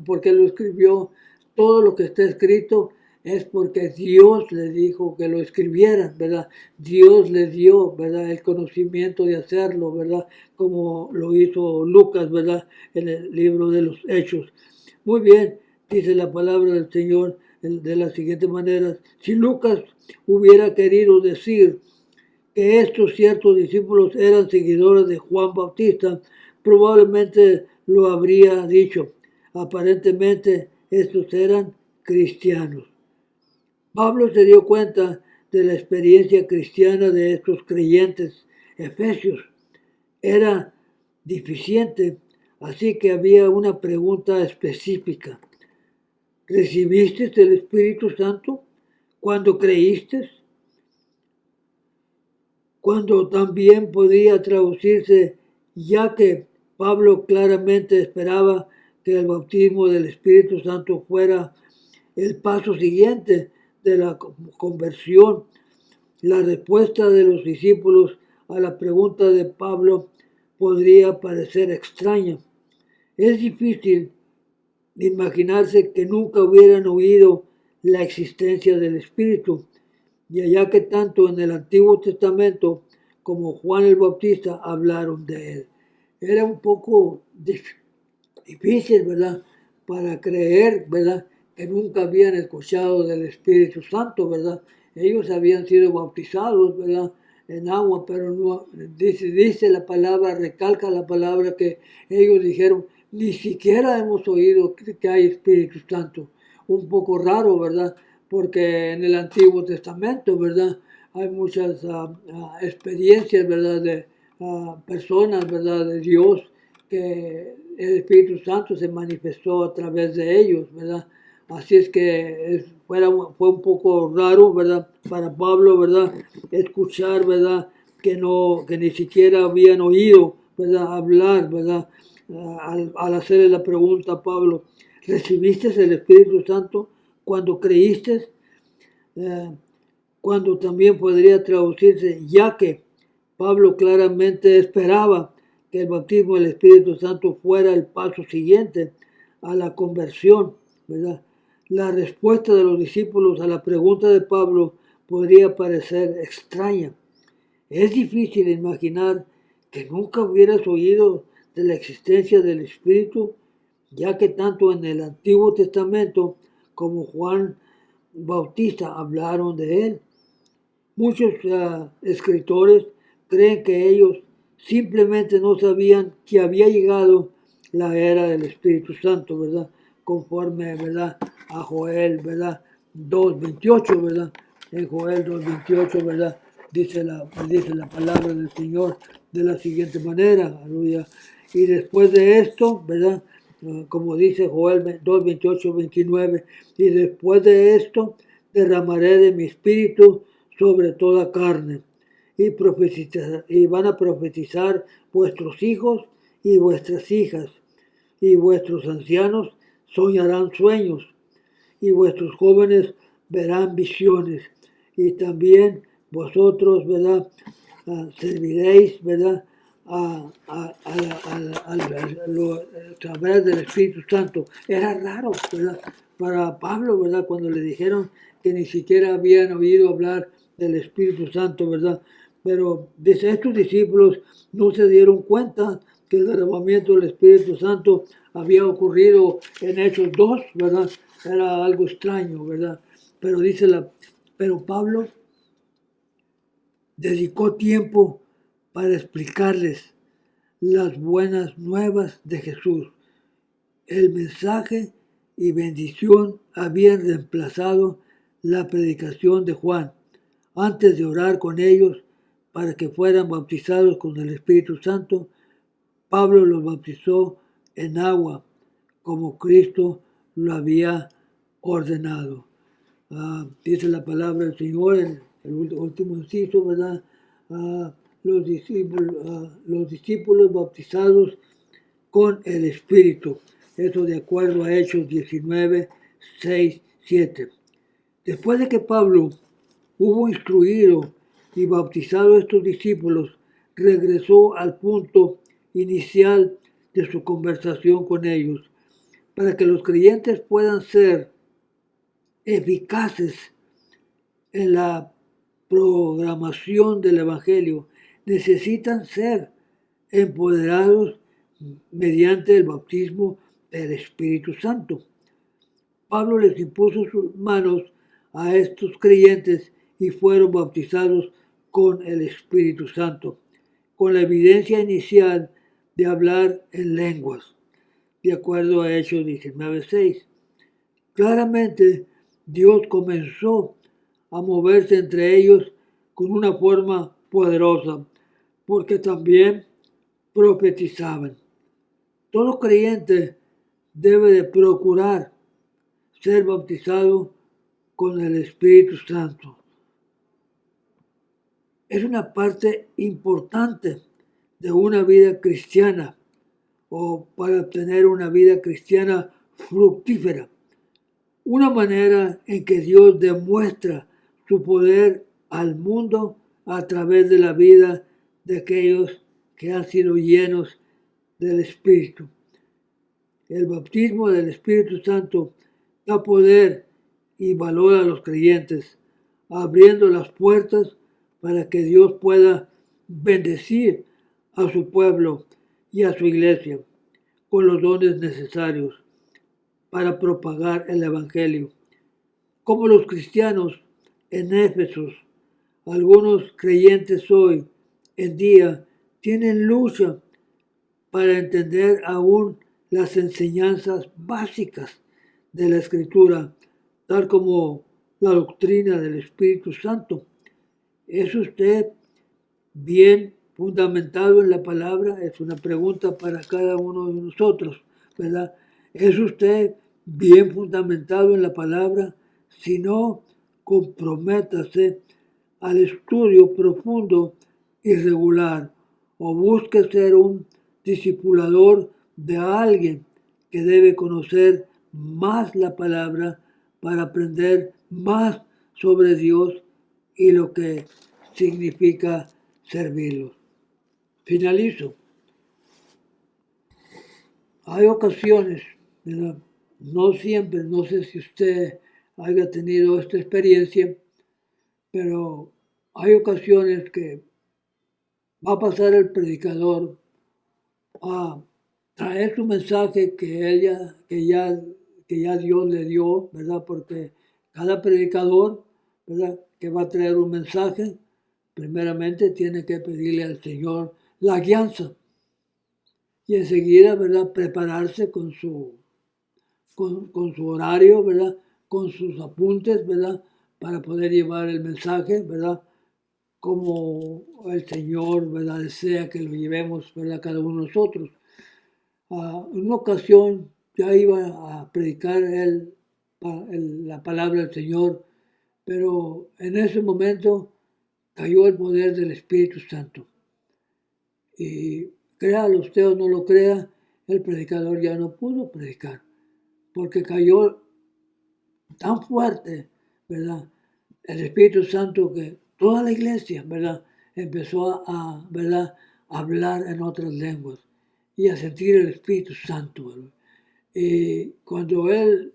por qué lo escribió? Todo lo que está escrito es porque Dios les dijo que lo escribieran, ¿verdad? Dios les dio, ¿verdad? El conocimiento de hacerlo, ¿verdad? Como lo hizo Lucas, ¿verdad? En el libro de los Hechos. Muy bien, dice la palabra del Señor de la siguiente manera. Si Lucas hubiera querido decir que estos ciertos discípulos eran seguidores de Juan Bautista, probablemente lo habría dicho. Aparentemente estos eran cristianos. Pablo se dio cuenta de la experiencia cristiana de estos creyentes efesios. Era deficiente, así que había una pregunta específica. ¿Recibiste el Espíritu Santo cuando creíste? Cuando también podía traducirse, ya que Pablo claramente esperaba que el bautismo del Espíritu Santo fuera el paso siguiente de la conversión. La respuesta de los discípulos a la pregunta de Pablo podría parecer extraña. Es difícil imaginarse que nunca hubieran oído la existencia del Espíritu, y allá que tanto en el Antiguo Testamento como Juan el Bautista hablaron de él. Era un poco difícil, ¿verdad? Para creer, ¿verdad? Que nunca habían escuchado del Espíritu Santo, ¿verdad? Ellos habían sido bautizados, ¿verdad? En agua, pero no, dice la palabra, recalca la palabra que ellos dijeron, ni siquiera hemos oído que hay Espíritu Santo. Un poco raro, ¿verdad? Porque en el Antiguo Testamento, ¿verdad? Hay muchas experiencias, ¿verdad? De personas, ¿verdad? De Dios, que el Espíritu Santo se manifestó a través de ellos, ¿verdad? Así es que fue un poco raro, ¿verdad? Para Pablo, ¿verdad? Escuchar, ¿verdad? Que ni siquiera habían oído, ¿verdad? Hablar, ¿verdad? Al hacerle la pregunta a Pablo, ¿recibiste el Espíritu Santo cuando creíste? Cuando también podría traducirse, ya que Pablo claramente esperaba que el bautismo del Espíritu Santo fuera el paso siguiente a la conversión, ¿verdad? La respuesta de los discípulos a la pregunta de Pablo podría parecer extraña. Es difícil imaginar que nunca hubieras oído de la existencia del Espíritu, ya que tanto en el Antiguo Testamento como Juan Bautista hablaron de él. Muchos escritores creen que ellos simplemente no sabían que había llegado la era del Espíritu Santo, ¿verdad? Conforme, ¿verdad? A Joel, ¿verdad? 2:28, ¿verdad? En Joel 2:28, ¿verdad? Dice la palabra del Señor de la siguiente manera, aleluya. Y después de esto, ¿verdad? Como dice Joel 2:28-29, y después de esto derramaré de mi espíritu sobre toda carne, y van a profetizar vuestros hijos y vuestras hijas, y vuestros ancianos soñarán sueños, y vuestros jóvenes verán visiones, y también vosotros, ¿verdad? Serviréis, ¿verdad? A través del Espíritu Santo. Era raro, ¿verdad? Para Pablo, ¿verdad? Cuando le dijeron que ni siquiera habían oído hablar del Espíritu Santo, ¿verdad? Pero dice, estos discípulos no se dieron cuenta que el derramamiento del Espíritu Santo había ocurrido en Hechos 2, ¿verdad? Era algo extraño, ¿verdad? Pero pero Pablo dedicó tiempo para explicarles las buenas nuevas de Jesús. El mensaje y bendición habían reemplazado la predicación de Juan. Antes de orar con ellos para que fueran bautizados con el Espíritu Santo, Pablo los bautizó en agua, como Cristo lo había ordenado. Dice la palabra del Señor en el último inciso, ¿verdad? Los discípulos bautizados con el Espíritu. Eso de acuerdo a Hechos 19, 6, 7. Después de que Pablo hubo instruido y bautizado a estos discípulos, regresó al punto inicial de su conversación con ellos. Para que los creyentes puedan ser eficaces en la programación del Evangelio, necesitan ser empoderados mediante el bautismo del Espíritu Santo. Pablo les impuso sus manos a estos creyentes y fueron bautizados con el Espíritu Santo, con la evidencia inicial de hablar en lenguas, de acuerdo a Hechos 19:6. Claramente, Dios comenzó a moverse entre ellos con una forma poderosa, porque también profetizaban. Todo creyente debe de procurar ser bautizado con el Espíritu Santo. Es una parte importante de una vida cristiana o para obtener una vida cristiana fructífera. Una manera en que Dios demuestra su poder al mundo a través de la vida de aquellos que han sido llenos del Espíritu. El bautismo del Espíritu Santo da poder y valor a los creyentes, abriendo las puertas para que Dios pueda bendecir a su pueblo y a su iglesia con los dones necesarios para propagar el Evangelio. Como los cristianos en Éfeso, algunos creyentes hoy en día tienen lucha para entender aún las enseñanzas básicas de la Escritura, tal como la doctrina del Espíritu Santo. ¿Es usted bien fundamentado en la palabra? Es una pregunta para cada uno de nosotros, ¿verdad? ¿Es usted bien fundamentado en la palabra? Si no, comprométase al estudio profundo y regular, o busque ser un discipulador de alguien que debe conocer más la palabra para aprender más sobre Dios y lo que significa servirlo. Finalizo. Hay ocasiones, ¿verdad? No siempre, no sé si usted haya tenido esta experiencia, pero hay ocasiones que va a pasar el predicador a traer su mensaje que ya Dios le dio, ¿verdad? Porque cada predicador, ¿verdad? Que va a traer un mensaje, primeramente tiene que pedirle al Señor la guianza y enseguida, ¿verdad? Prepararse con su horario, ¿verdad? Con sus apuntes, ¿verdad? Para poder llevar el mensaje, ¿verdad? Como el Señor, ¿verdad? Desea que lo llevemos, ¿verdad? Cada uno de nosotros. En una ocasión ya iba a predicar la palabra del Señor, pero en ese momento cayó el poder del Espíritu Santo. Y créalo usted o no lo crea, el predicador ya no pudo predicar, porque cayó tan fuerte, ¿verdad? El Espíritu Santo que toda la iglesia, ¿verdad? Empezó ¿verdad? A hablar en otras lenguas y a sentir el Espíritu Santo, ¿verdad? Y cuando el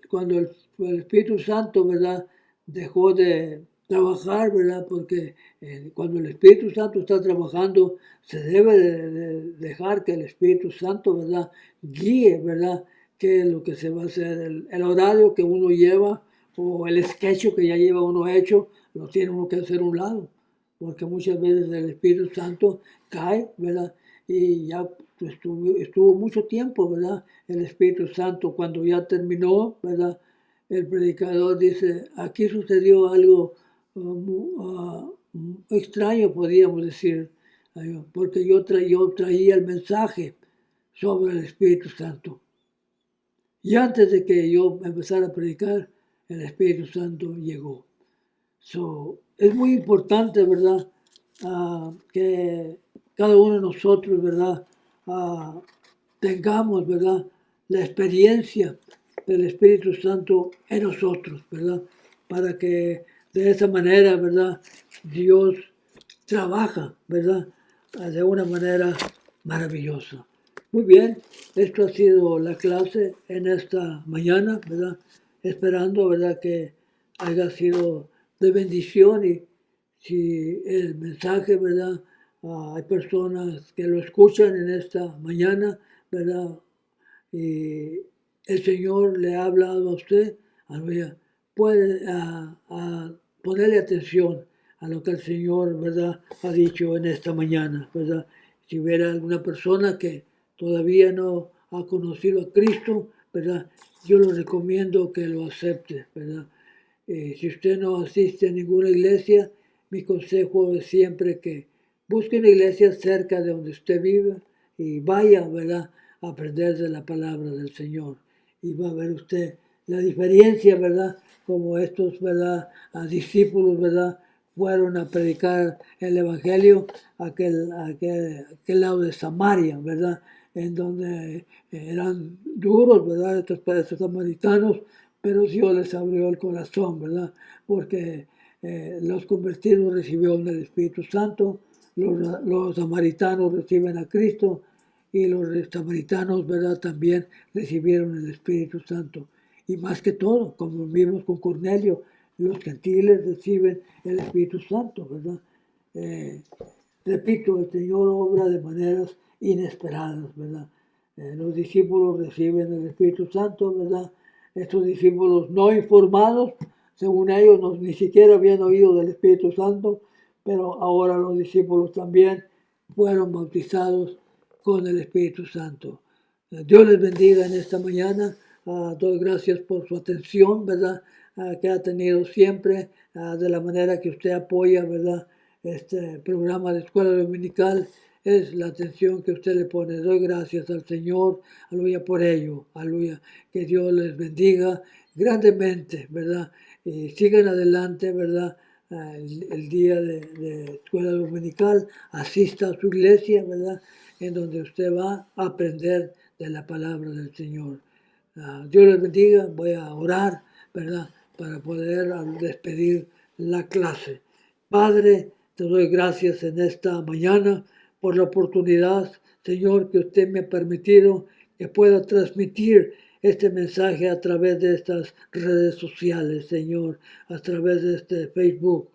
Espíritu Santo, ¿verdad? Dejó de trabajar, ¿verdad? Porque cuando el Espíritu Santo está trabajando, se debe de dejar que el Espíritu Santo, ¿verdad? Guíe, ¿verdad? Qué es lo que se va a hacer, el horario que uno lleva o el sketch que ya lleva uno hecho, lo tiene uno que hacer a un lado, porque muchas veces el Espíritu Santo cae, ¿verdad? Y ya estuvo mucho tiempo, ¿verdad? El Espíritu Santo cuando ya terminó, ¿verdad? El predicador dice, aquí sucedió algo extraño, podríamos decir, porque yo traía el mensaje sobre el Espíritu Santo. Y antes de que yo empezara a predicar, el Espíritu Santo llegó. Es muy importante, ¿verdad? Que cada uno de nosotros, ¿verdad? Tengamos, ¿verdad? La experiencia del Espíritu Santo en nosotros, ¿verdad? Para que de esa manera, ¿verdad? Dios trabaja, ¿verdad? De una manera maravillosa. Muy bien, esto ha sido la clase en esta mañana, ¿verdad? Esperando, ¿verdad? Que haya sido de bendición y si el mensaje, ¿verdad? Hay personas que lo escuchan en esta mañana, ¿verdad? Y el Señor le ha hablado a usted, aleluya, puede ponerle atención a lo que el Señor, ¿verdad?, ha dicho en esta mañana, ¿verdad? Si hubiera alguna persona que todavía no ha conocido a Cristo, ¿verdad? Yo le recomiendo que lo acepte, ¿verdad? Si usted no asiste a ninguna iglesia, mi consejo es siempre que busque una iglesia cerca de donde usted vive y vaya, ¿verdad?, a aprender de la palabra del Señor. Y va a ver usted la diferencia, ¿verdad?, como estos, ¿verdad?, discípulos, ¿verdad?, fueron a predicar el Evangelio a aquel lado de Samaria, ¿verdad?, en donde eran duros, ¿verdad?, estos samaritanos, pero Dios les abrió el corazón, ¿verdad?, porque los convertidos recibieron el Espíritu Santo, los samaritanos reciben a Cristo y los samaritanos, ¿verdad?, también recibieron el Espíritu Santo. Y más que todo, como vimos con Cornelio, los gentiles reciben el Espíritu Santo, ¿verdad? Eh, Repito, el Señor obra de maneras inesperadas, ¿verdad? Los discípulos reciben el Espíritu Santo, ¿verdad? Estos discípulos no informados, según ellos, ni siquiera habían oído del Espíritu Santo, pero ahora los discípulos también fueron bautizados con el Espíritu Santo. Dios les bendiga en esta mañana. Doy gracias por su atención, ¿verdad? Que ha tenido siempre, de la manera que usted apoya, ¿verdad? Este programa de escuela dominical es la atención que usted le pone. Doy gracias al Señor, aleluya, por ello, aleluya. Que Dios les bendiga grandemente, ¿verdad? Y sigan adelante, ¿verdad? El día de escuela dominical, asista a su iglesia, ¿verdad? En donde usted va a aprender de la palabra del Señor. Dios les bendiga, voy a orar, ¿verdad? Para poder despedir la clase. Padre, te doy gracias en esta mañana por la oportunidad, Señor, que usted me ha permitido que pueda transmitir este mensaje a través de estas redes sociales, Señor, a través de este Facebook.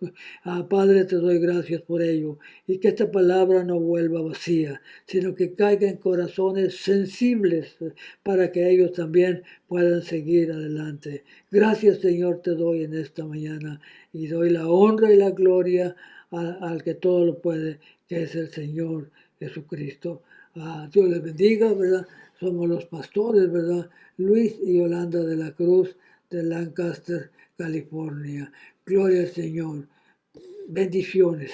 Padre, te doy gracias por ello y que esta palabra no vuelva vacía, sino que caiga en corazones sensibles para que ellos también puedan seguir adelante. Gracias, Señor, te doy en esta mañana y doy la honra y la gloria al que todo lo puede, que es el Señor Jesucristo. Dios les bendiga, ¿verdad? Somos los pastores, ¿verdad? Luis y Yolanda de la Cruz de Lancaster, California. Gloria al Señor. Bendiciones.